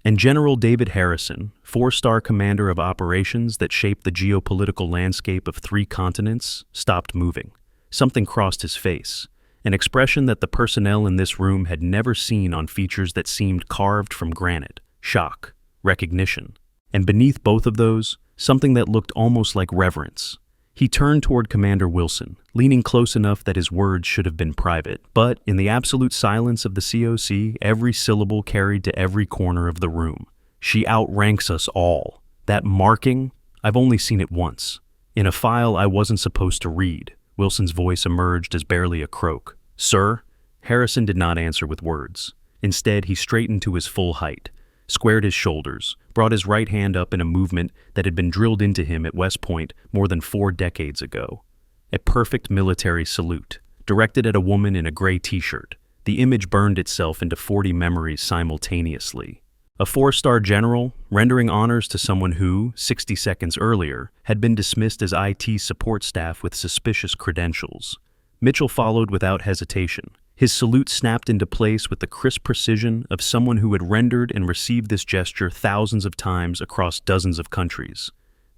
[SPEAKER 1] And General David Harrison, 4-star commander of operations that shaped the geopolitical landscape of 3 continents, stopped moving. Something crossed his face, an expression that the personnel in this room had never seen on features that seemed carved from granite. Shock, recognition. And beneath both of those, something that looked almost like reverence. He turned toward Commander Wilson, leaning close enough that his words should have been private, but in the absolute silence of the COC, every syllable carried to every corner of the room. She outranks us all. That marking, I've only seen it once. In a file I wasn't supposed to read. Wilson's voice emerged as barely a croak. Sir? Harrison did not answer with words. Instead, he straightened to his full height, squared his shoulders, brought his right hand up in a movement that had been drilled into him at West Point more than 4 decades ago. A perfect military salute, directed at a woman in a gray t-shirt. The image burned itself into 40 memories simultaneously. A 4-star general, rendering honors to someone who, 60 seconds earlier, had been dismissed as IT support staff with suspicious credentials. Mitchell followed without hesitation. His salute snapped into place with the crisp precision of someone who had rendered and received this gesture thousands of times across dozens of countries.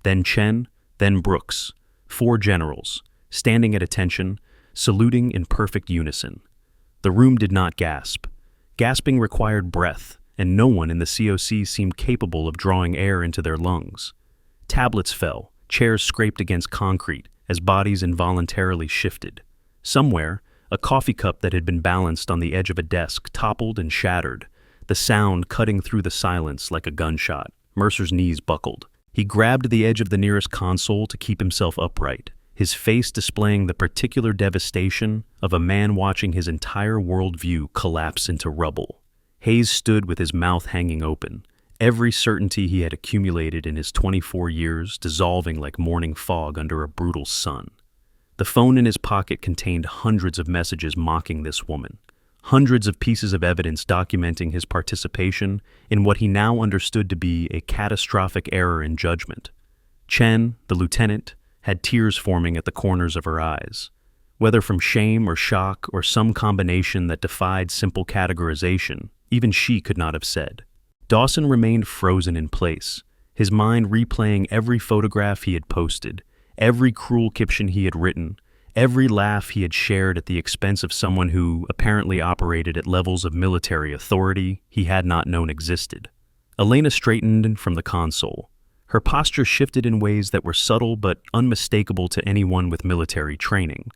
[SPEAKER 1] Then Chen, then Brooks, 4 generals, standing at attention, saluting in perfect unison. The room did not gasp. Gasping required breath, and no one in the COC seemed capable of drawing air into their lungs. Tablets fell, chairs scraped against concrete as bodies involuntarily shifted. Somewhere, a coffee cup that had been balanced on the edge of a desk toppled and shattered, the sound cutting through the silence like a gunshot. Mercer's knees buckled. He grabbed the edge of the nearest console to keep himself upright, his face displaying the particular devastation of a man watching his entire worldview collapse into rubble. Hayes stood with his mouth hanging open, every certainty he had accumulated in his 24 years dissolving like morning fog under a brutal sun. The phone in his pocket contained hundreds of messages mocking this woman, hundreds of pieces of evidence documenting his participation in what he now understood to be a catastrophic error in judgment. Chen, the lieutenant, had tears forming at the corners of her eyes. Whether from shame or shock or some combination that defied simple categorization, even she could not have said. Dawson remained frozen in place, his mind replaying every photograph he had posted, every cruel caption he had written, every laugh he had shared at the expense of someone who apparently operated at levels of military authority he had not known existed. Elena straightened from the console. Her posture shifted in ways that were subtle but unmistakable to anyone with military training.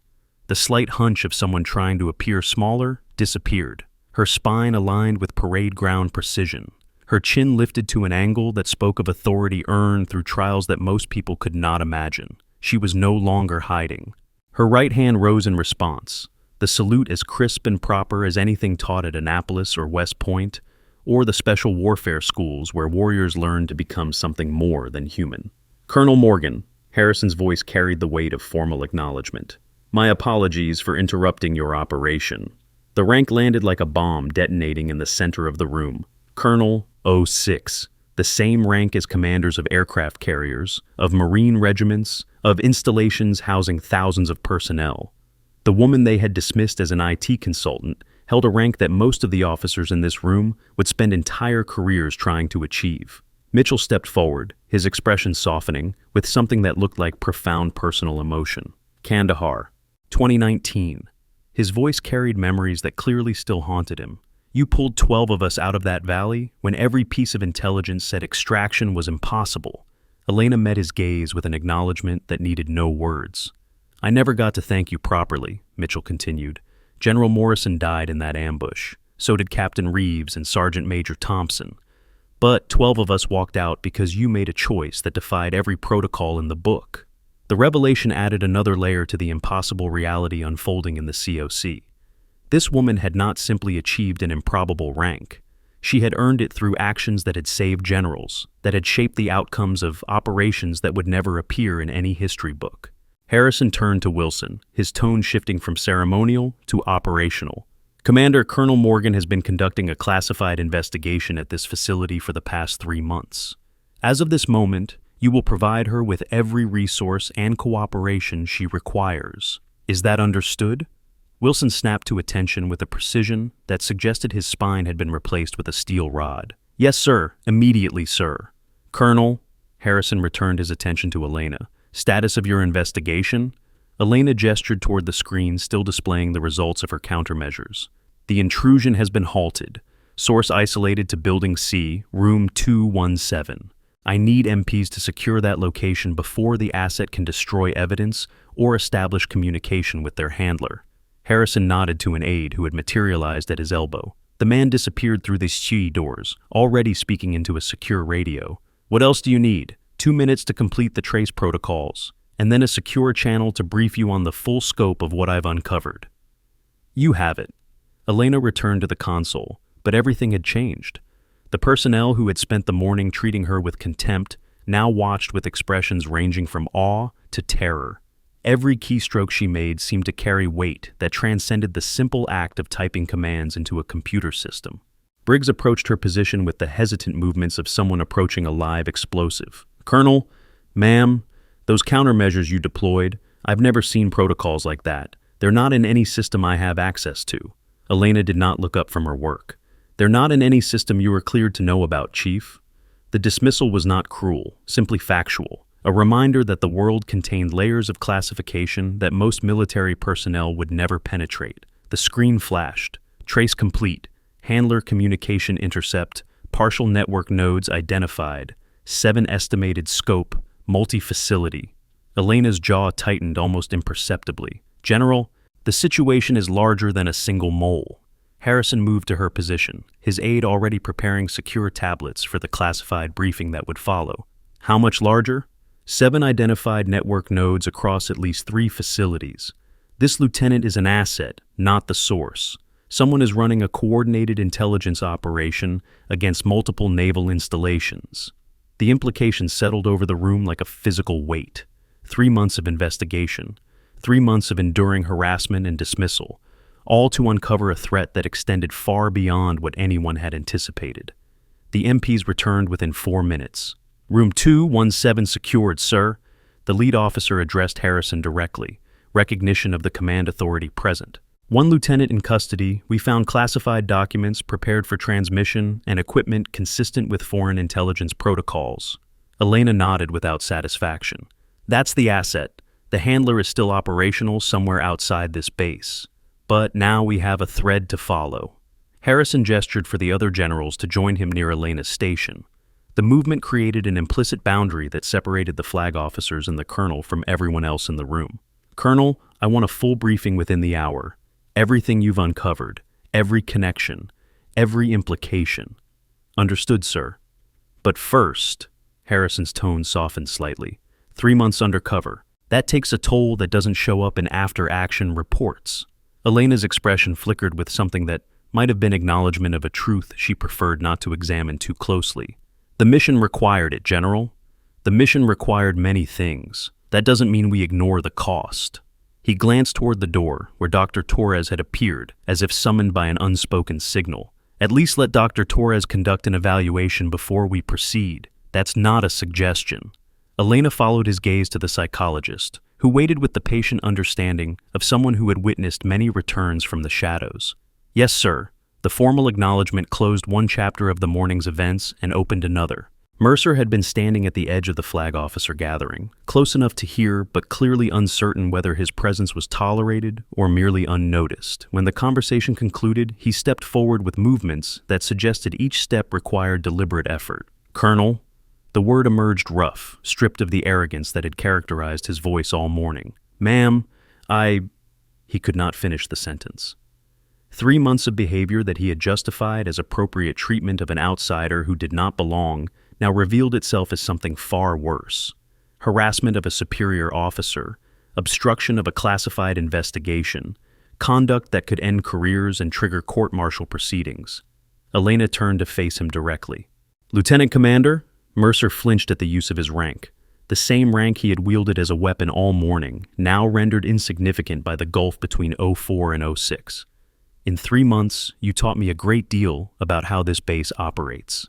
[SPEAKER 1] The slight hunch of someone trying to appear smaller disappeared. Her spine aligned with parade ground precision. Her chin lifted to an angle that spoke of authority earned through trials that most people could not imagine. She was no longer hiding. Her right hand rose in response, the salute as crisp and proper as anything taught at Annapolis or West Point, or the special warfare schools where warriors learned to become something more than human. Colonel Morgan, Harrison's voice carried the weight of formal acknowledgement. My apologies for interrupting your operation. The rank landed like a bomb detonating in the center of the room. Colonel 06, the same rank as commanders of aircraft carriers, of marine regiments, of installations housing thousands of personnel. The woman they had dismissed as an IT consultant held a rank that most of the officers in this room would spend entire careers trying to achieve. Mitchell stepped forward, his expression softening, with something that looked like profound personal emotion. Kandahar, 2019. His voice carried memories that clearly still haunted him. You pulled 12 of us out of that valley when every piece of intelligence said extraction was impossible. Elena met his gaze with an acknowledgement that needed no words. I never got to thank you properly, Mitchell continued. General Morrison died in that ambush. So did Captain Reeves and Sergeant Major Thompson. But 12 of us walked out because you made a choice that defied every protocol in the book. The revelation added another layer to the impossible reality unfolding in the COC. This woman had not simply achieved an improbable rank. She had earned it through actions that had saved generals, that had shaped the outcomes of operations that would never appear in any history book. Harrison turned to Wilson, his tone shifting from ceremonial to operational. Commander, Colonel Morgan has been conducting a classified investigation at this facility for the past 3 months. As of this moment, you will provide her with every resource and cooperation she requires. Is that understood? Wilson snapped to attention with a precision that suggested his spine had been replaced with a steel rod. Yes, sir. Immediately, sir. Colonel, Harrison returned his attention to Elena. Status of your investigation? Elena gestured toward the screen still displaying the results of her countermeasures. The intrusion has been halted. Source isolated to Building C, Room 217. I need MPs to secure that location before the asset can destroy evidence or establish communication with their handler. Harrison nodded to an aide who had materialized at his elbow. The man disappeared through the SHI doors, already speaking into a secure radio. What else do you need? 2 minutes to complete the trace protocols, and then a secure channel to brief you on the full scope of what I've uncovered. You have it. Elena returned to the console, but everything had changed. The personnel who had spent the morning treating her with contempt now watched with expressions ranging from awe to terror. Every keystroke she made seemed to carry weight that transcended the simple act of typing commands into a computer system. Briggs approached her position with the hesitant movements of someone approaching a live explosive. Colonel, ma'am, those countermeasures you deployed, I've never seen protocols like that. They're not in any system I have access to. Elena did not look up from her work. They're not in any system you are cleared to know about, Chief. The dismissal was not cruel, simply factual. A reminder that the world contained layers of classification that most military personnel would never penetrate. The screen flashed. Trace complete. Handler communication intercept. Partial network nodes identified. 7 estimated scope. Multi-facility. Elena's jaw tightened almost imperceptibly. General, the situation is larger than a single mole. Harrison moved to her position, his aide already preparing secure tablets for the classified briefing that would follow. How much larger? 7 identified network nodes across at least 3 facilities. This lieutenant is an asset, not the source. Someone is running a coordinated intelligence operation against multiple naval installations. The implications settled over the room like a physical weight. 3 months of investigation, 3 months of enduring harassment and dismissal, all to uncover a threat that extended far beyond what anyone had anticipated. The MPs returned within 4 minutes. Room 217 secured, sir. The lead officer addressed Harrison directly, recognition of the command authority present. 1 lieutenant in custody, we found classified documents prepared for transmission and equipment consistent with foreign intelligence protocols. Elena nodded without satisfaction. That's the asset. The handler is still operational somewhere outside this base. But now we have a thread to follow. Harrison gestured for the other generals to join him near Elena's station. The movement created an implicit boundary that separated the flag officers and the colonel from everyone else in the room. Colonel, I want a full briefing within the hour. Everything you've uncovered, every connection, every implication. Understood, sir. But first, Harrison's tone softened slightly. 3 months undercover. That takes a toll that doesn't show up in after-action reports. Elena's expression flickered with something that might have been acknowledgement of a truth she preferred not to examine too closely. The mission required it, General. The mission required many things. That doesn't mean we ignore the cost. He glanced toward the door, where Dr. Torres had appeared, as if summoned by an unspoken signal. At least let Dr. Torres conduct an evaluation before we proceed. That's not a suggestion. Elena followed his gaze to the psychologist, who waited with the patient understanding of someone who had witnessed many returns from the shadows. Yes, sir. The formal acknowledgement closed 1 chapter of the morning's events and opened another. Mercer had been standing at the edge of the flag officer gathering, close enough to hear but clearly uncertain whether his presence was tolerated or merely unnoticed. When the conversation concluded, he stepped forward with movements that suggested each step required deliberate effort. Colonel, the word emerged rough, stripped of the arrogance that had characterized his voice all morning. Ma'am, He could not finish the sentence. 3 months of behavior that he had justified as appropriate treatment of an outsider who did not belong now revealed itself as something far worse. Harassment of a superior officer, obstruction of a classified investigation, conduct that could end careers and trigger court-martial proceedings. Elena turned to face him directly. "Lieutenant Commander?" Mercer flinched at the use of his rank. The same rank he had wielded as a weapon all morning, now rendered insignificant by the gulf between 04 and 06. "In 3 months, you taught me a great deal about how this base operates."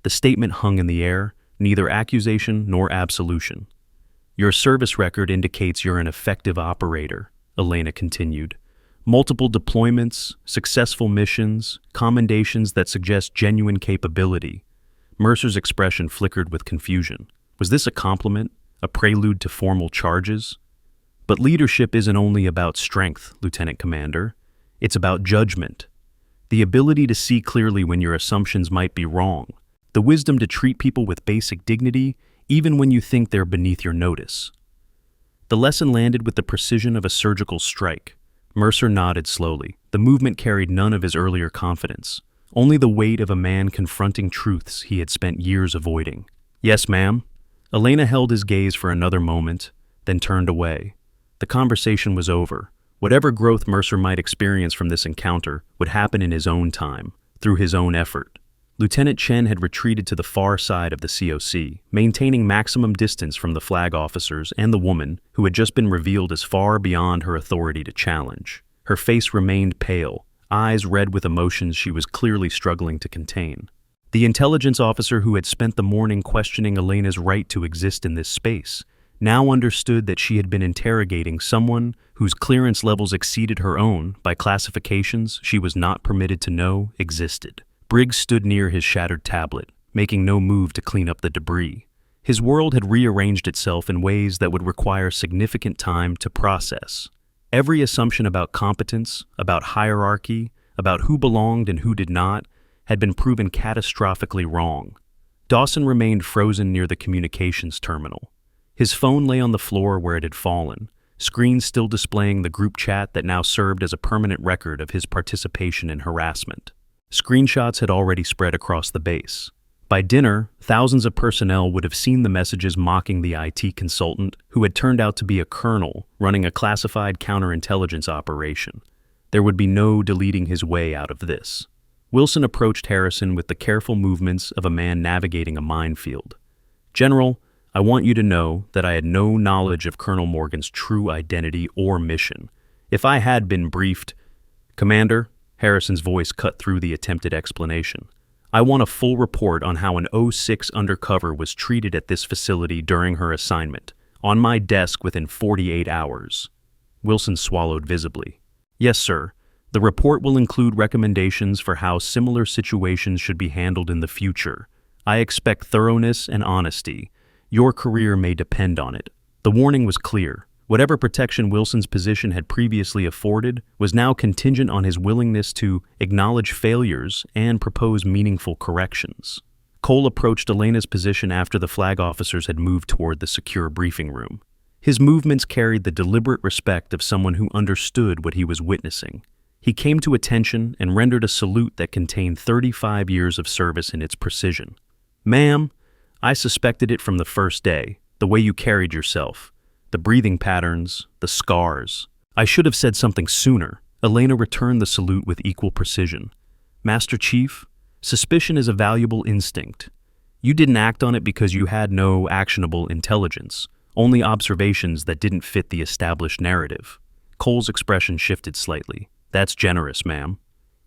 [SPEAKER 1] The statement hung in the air, neither accusation nor absolution. "Your service record indicates you're an effective operator," Elena continued. "Multiple deployments, successful missions, commendations that suggest genuine capability." Mercer's expression flickered with confusion. Was this a compliment, a prelude to formal charges? "But leadership isn't only about strength, Lieutenant Commander. It's about judgment. The ability to see clearly when your assumptions might be wrong. The wisdom to treat people with basic dignity, even when you think they're beneath your notice." The lesson landed with the precision of a surgical strike. Mercer nodded slowly. The movement carried none of his earlier confidence, only the weight of a man confronting truths he had spent years avoiding. "Yes, ma'am." Elena held his gaze for another moment, then turned away. The conversation was over. Whatever growth Mercer might experience from this encounter would happen in his own time, through his own effort. Lieutenant Chen had retreated to the far side of the COC, maintaining maximum distance from the flag officers and the woman who had just been revealed as far beyond her authority to challenge. Her face remained pale, eyes red with emotions she was clearly struggling to contain. The intelligence officer who had spent the morning questioning Elena's right to exist in this space now understood that she had been interrogating someone whose clearance levels exceeded her own by classifications she was not permitted to know existed. Briggs stood near his shattered tablet, making no move to clean up the debris. His world had rearranged itself in ways that would require significant time to process. Every assumption about competence, about hierarchy, about who belonged and who did not, had been proven catastrophically wrong. Dawson remained frozen near the communications terminal. His phone lay on the floor where it had fallen, screen still displaying the group chat that now served as a permanent record of his participation in harassment. Screenshots had already spread across the base. By dinner, thousands of personnel would have seen the messages mocking the IT consultant who had turned out to be a colonel running a classified counterintelligence operation. There would be no deleting his way out of this. Wilson approached Harrison with the careful movements of a man navigating a minefield. "General, I want you to know that I had no knowledge of Colonel Morgan's true identity or mission. If I had been briefed—" "Commander," Harrison's voice cut through the attempted explanation, "I want a full report on how an 06 undercover was treated at this facility during her assignment, on my desk within 48 hours. Wilson swallowed visibly. "Yes, sir. The report will include recommendations for how similar situations should be handled in the future. I expect thoroughness and honesty. Your career may depend on it." The warning was clear. Whatever protection Wilson's position had previously afforded was now contingent on his willingness to acknowledge failures and propose meaningful corrections. Cole approached Elena's position after the flag officers had moved toward the secure briefing room. His movements carried the deliberate respect of someone who understood what he was witnessing. He came to attention and rendered a salute that contained 35 years of service in its precision. "Ma'am, I suspected it from the first day, the way you carried yourself. The breathing patterns, the scars. I should have said something sooner." Elena returned the salute with equal precision. "Master Chief, suspicion is a valuable instinct. You didn't act on it because you had no actionable intelligence, only observations that didn't fit the established narrative." Cole's expression shifted slightly. "That's generous, ma'am."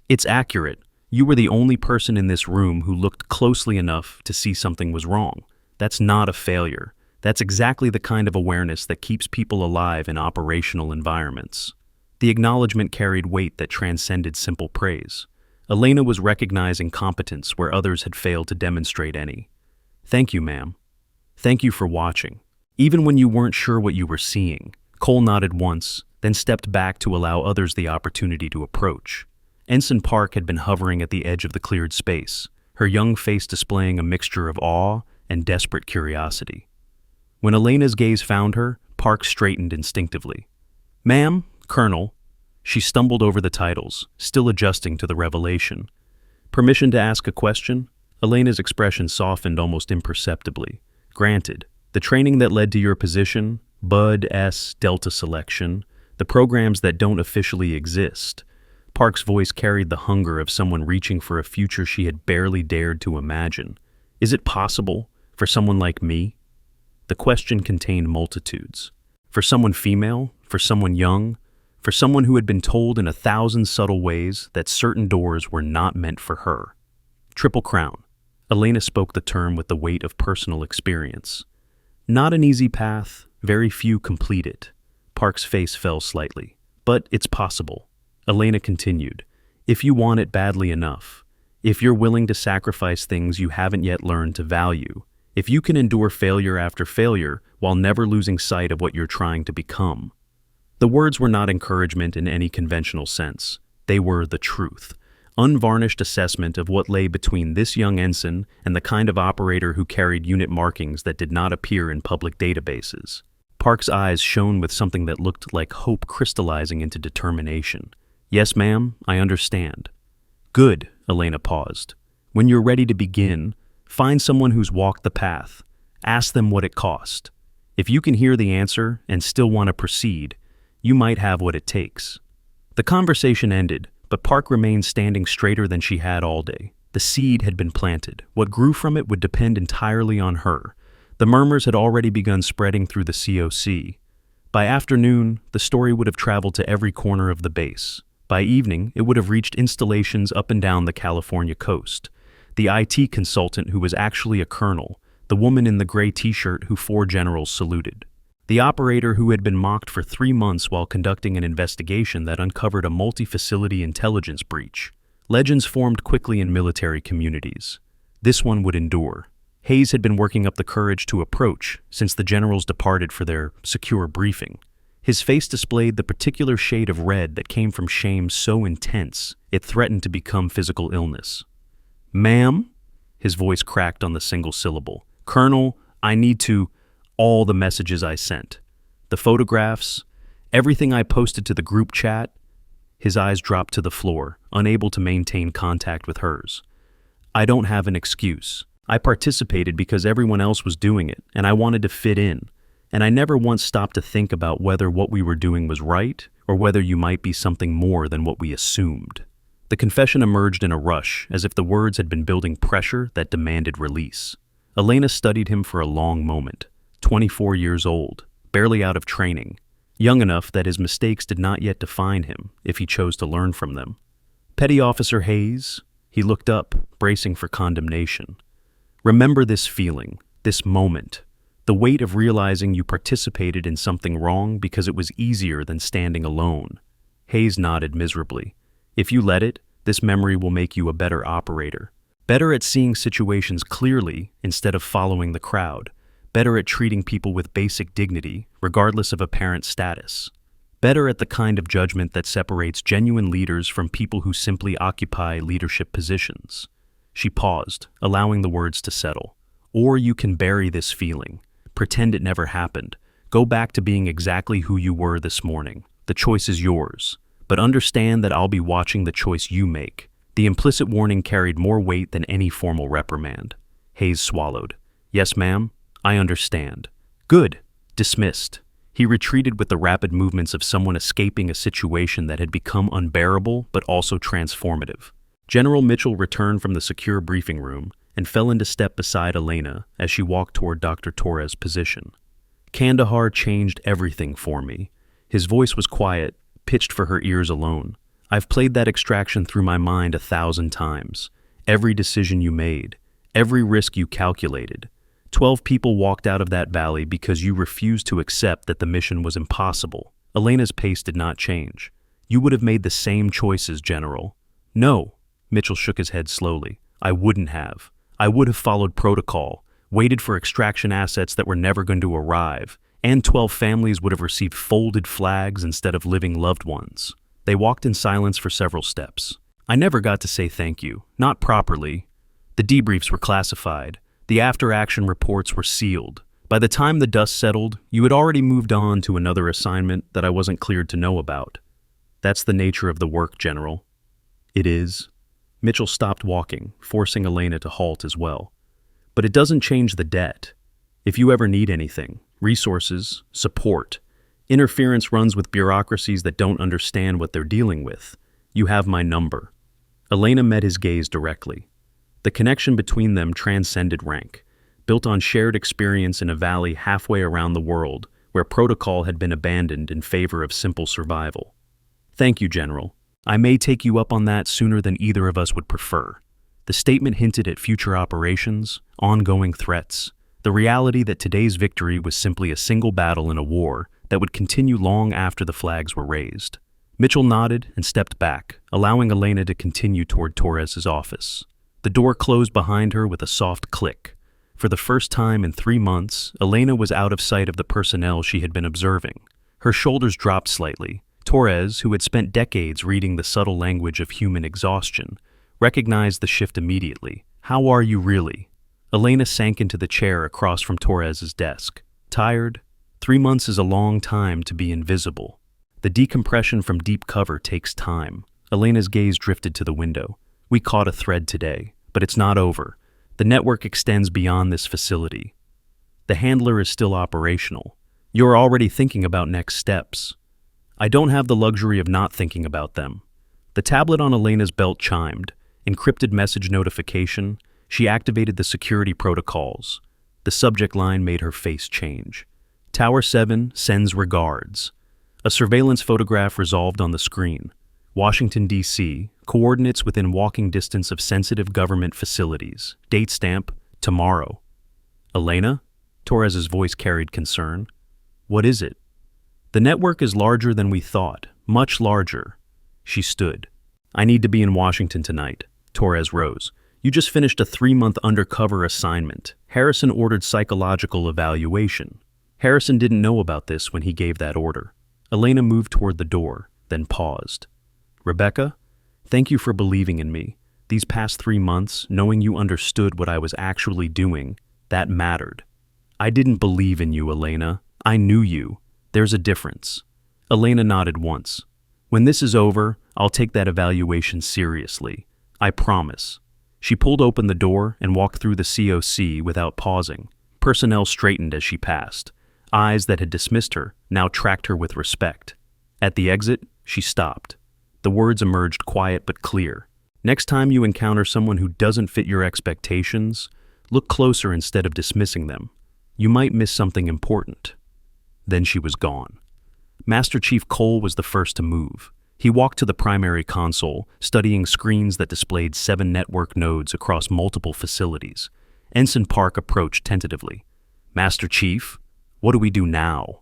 [SPEAKER 1] "It's accurate. You were the only person in this room who looked closely enough to see something was wrong. That's not a failure. That's exactly the kind of awareness that keeps people alive in operational environments." The acknowledgement carried weight that transcended simple praise. Elena was recognizing competence where others had failed to demonstrate any. "Thank you, ma'am. Thank you for watching. Even when you weren't sure what you were seeing." Cole nodded once, then stepped back to allow others the opportunity to approach. Ensign Park had been hovering at the edge of the cleared space, her young face displaying a mixture of awe and desperate curiosity. When Elena's gaze found her, Park straightened instinctively. "Ma'am, Colonel." She stumbled over the titles, still adjusting to the revelation. Permission to ask a question? Elena's expression softened almost imperceptibly. Granted. The training that led to your position, Bud S. Delta Selection, the programs that don't officially exist. Park's voice carried the hunger of someone reaching for a future she had barely dared to imagine. Is it possible for someone like me? The question contained multitudes. For someone female, for someone young, for someone who had been told in 1,000 subtle ways that certain doors were not meant for her. Triple Crown. Elena spoke the term with the weight of personal experience. Not an easy path, very few complete it. Park's face fell slightly. But it's possible. Elena continued. If you want it badly enough, if you're willing to sacrifice things you haven't yet learned to value, if you can endure failure after failure while never losing sight of what you're trying to become. The words were not encouragement in any conventional sense. They were the truth. Unvarnished assessment of what lay between this young ensign and the kind of operator who carried unit markings that did not appear in public databases. Park's eyes shone with something that looked like hope crystallizing into determination. Yes, ma'am, I understand. Good, Elena paused. When you're ready to begin, find someone who's walked the path. Ask them what it cost. If you can hear the answer and still want to proceed, you might have what it takes. The conversation ended, but Park remained standing straighter than she had all day. The seed had been planted. What grew from it would depend entirely on her. The murmurs had already begun spreading through the COC. By afternoon, the story would have traveled to every corner of the base. By evening, it would have reached installations up and down the California coast. The IT consultant who was actually a colonel, the woman in the gray t-shirt who 4 generals saluted. The operator who had been mocked for 3 months while conducting an investigation that uncovered a multi-facility intelligence breach. Legends formed quickly in military communities. This one would endure. Hayes had been working up the courage to approach since the generals departed for their secure briefing. His face displayed the particular shade of red that came from shame so intense it threatened to become physical illness. Ma'am? His voice cracked on the single syllable. Colonel, I need to... All the messages I sent. The photographs, everything I posted to the group chat. His eyes dropped to the floor, unable to maintain contact with hers. I don't have an excuse. I participated because everyone else was doing it, and I wanted to fit in. And I never once stopped to think about whether what we were doing was right, or whether you might be something more than what we assumed. The confession emerged in a rush, as if the words had been building pressure that demanded release. Elena studied him for a long moment. 24 years old, barely out of training, young enough that his mistakes did not yet define him if he chose to learn from them. Petty Officer Hayes, he looked up, bracing for condemnation. Remember this feeling, this moment, the weight of realizing you participated in something wrong because it was easier than standing alone. Hayes nodded miserably. If you let it, this memory will make you a better operator, better at seeing situations clearly instead of following the crowd. Better at treating people with basic dignity, regardless of apparent status. Better at the kind of judgment that separates genuine leaders from people who simply occupy leadership positions. She paused, allowing the words to settle. Or you can bury this feeling, pretend it never happened, go back to being exactly who you were this morning. The choice is yours, but understand that I'll be watching the choice you make. The implicit warning carried more weight than any formal reprimand. Hayes swallowed. Yes, ma'am. I understand. Good. Dismissed. He retreated with the rapid movements of someone escaping a situation that had become unbearable but also transformative. General Mitchell returned from the secure briefing room and fell into step beside Elena as she walked toward Dr. Torres' position. Kandahar changed everything for me. His voice was quiet, pitched for her ears alone. I've played that extraction through my mind 1,000 times. Every decision you made, every risk you calculated. 12 people walked out of that valley because you refused to accept that the mission was impossible. Elena's pace did not change. You would have made the same choices, General. No, Mitchell shook his head slowly. I wouldn't have. I would have followed protocol, waited for extraction assets that were never going to arrive, and 12 families would have received folded flags instead of living loved ones. They walked in silence for several steps. I never got to say thank you, not properly. The debriefs were classified. The after-action reports were sealed. By the time the dust settled, you had already moved on to another assignment that I wasn't cleared to know about. That's the nature of the work, General. It is. Mitchell stopped walking, forcing Elena to halt as well. But it doesn't change the debt. If you ever need anything, resources, support, interference runs with bureaucracies that don't understand what they're dealing with, you have my number. Elena met his gaze directly. The connection between them transcended rank, built on shared experience in a valley halfway around the world where protocol had been abandoned in favor of simple survival. Thank you, General. I may take you up on that sooner than either of us would prefer. The statement hinted at future operations, ongoing threats, the reality that today's victory was simply a single battle in a war that would continue long after the flags were raised. Mitchell nodded and stepped back, allowing Elena to continue toward Torres's office. The door closed behind her with a soft click. For the first time in 3 months, Elena was out of sight of the personnel she had been observing. Her shoulders dropped slightly. Torres, who had spent decades reading the subtle language of human exhaustion, recognized the shift immediately. "How are you really?" Elena sank into the chair across from Torres's desk. "Tired? 3 months is a long time to be invisible. The decompression from deep cover takes time." Elena's gaze drifted to the window. "We caught a thread today, but it's not over. The network extends beyond this facility. The handler is still operational. You're already thinking about next steps." "I don't have the luxury of not thinking about them." The tablet on Elena's belt chimed. Encrypted message notification. She activated the security protocols. The subject line made her face change. "Tower 7 sends regards." A surveillance photograph resolved on the screen. Washington, D.C., coordinates within walking distance of sensitive government facilities. Date stamp, tomorrow. "Elena?" Torres's voice carried concern. "What is it?" "The network is larger than we thought, much larger." She stood. "I need to be in Washington tonight." Torres rose. "You just finished a 3-month undercover assignment. Harrison ordered psychological evaluation." Harrison didn't know about this when he gave that order. Elena moved toward the door, then paused. "Rebecca, thank you for believing in me. These past 3 months, knowing you understood what I was actually doing, that mattered." "I didn't believe in you, Elena. I knew you. There's a difference." Elena nodded once. "When this is over, I'll take that evaluation seriously. I promise." She pulled open the door and walked through the COC without pausing. Personnel straightened as she passed. Eyes that had dismissed her now tracked her with respect. At the exit, she stopped. The words emerged quiet but clear. "Next time you encounter someone who doesn't fit your expectations, look closer instead of dismissing them. You might miss something important." Then she was gone. Master Chief Cole was the first to move. He walked to the primary console, studying screens that displayed 7 network nodes across multiple facilities. Ensign Park approached tentatively. "Master Chief, what do we do now?"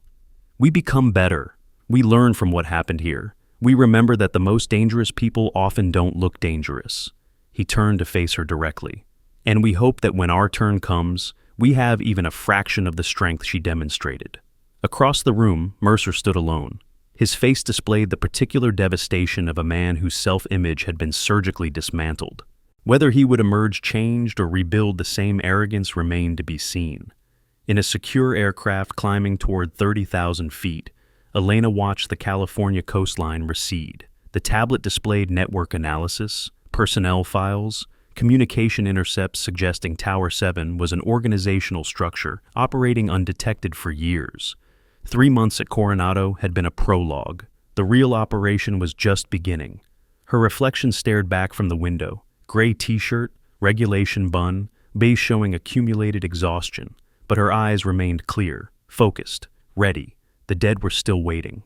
[SPEAKER 1] "We become better. We learn from what happened here. We remember that the most dangerous people often don't look dangerous." He turned to face her directly. "And we hope that when our turn comes, we have even a fraction of the strength she demonstrated." Across the room, Mercer stood alone. His face displayed the particular devastation of a man whose self-image had been surgically dismantled. Whether he would emerge changed or rebuild the same arrogance remained to be seen. In a secure aircraft climbing toward 30,000 feet, Elena watched the California coastline recede. The tablet displayed network analysis, personnel files, communication intercepts suggesting Tower 7 was an organizational structure operating undetected for years. 3 months at Coronado had been a prologue. The real operation was just beginning. Her reflection stared back from the window. Gray t-shirt, regulation bun, base showing accumulated exhaustion. But her eyes remained clear, focused, ready. The dead were still waiting.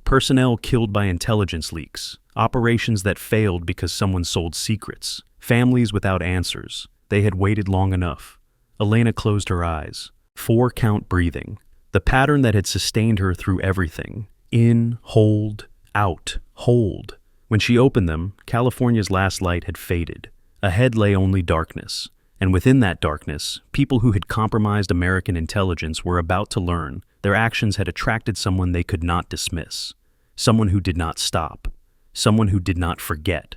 [SPEAKER 1] Personnel killed by intelligence leaks, operations that failed because someone sold secrets, families without answers. They had waited long enough. Elena closed her eyes. 4-count breathing. The pattern that had sustained her through everything. In, hold, out, hold. When she opened them, California's last light had faded. Ahead lay only darkness. And within that darkness, people who had compromised American intelligence were about to learn their actions had attracted someone they could not dismiss. Someone who did not stop. Someone who did not forget.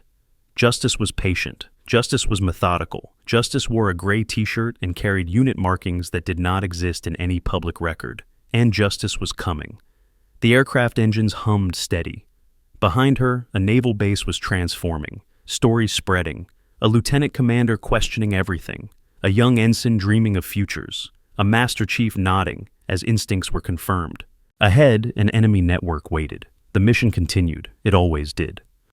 [SPEAKER 1] Justice was patient. Justice was methodical. Justice wore a gray t-shirt and carried unit markings that did not exist in any public record. And justice was coming. The aircraft engines hummed steady. Behind her, a naval base was transforming, stories spreading, a lieutenant commander questioning everything, a young ensign dreaming of futures, a master chief nodding as instincts were confirmed. Ahead, an enemy network waited. The mission continued. It always did.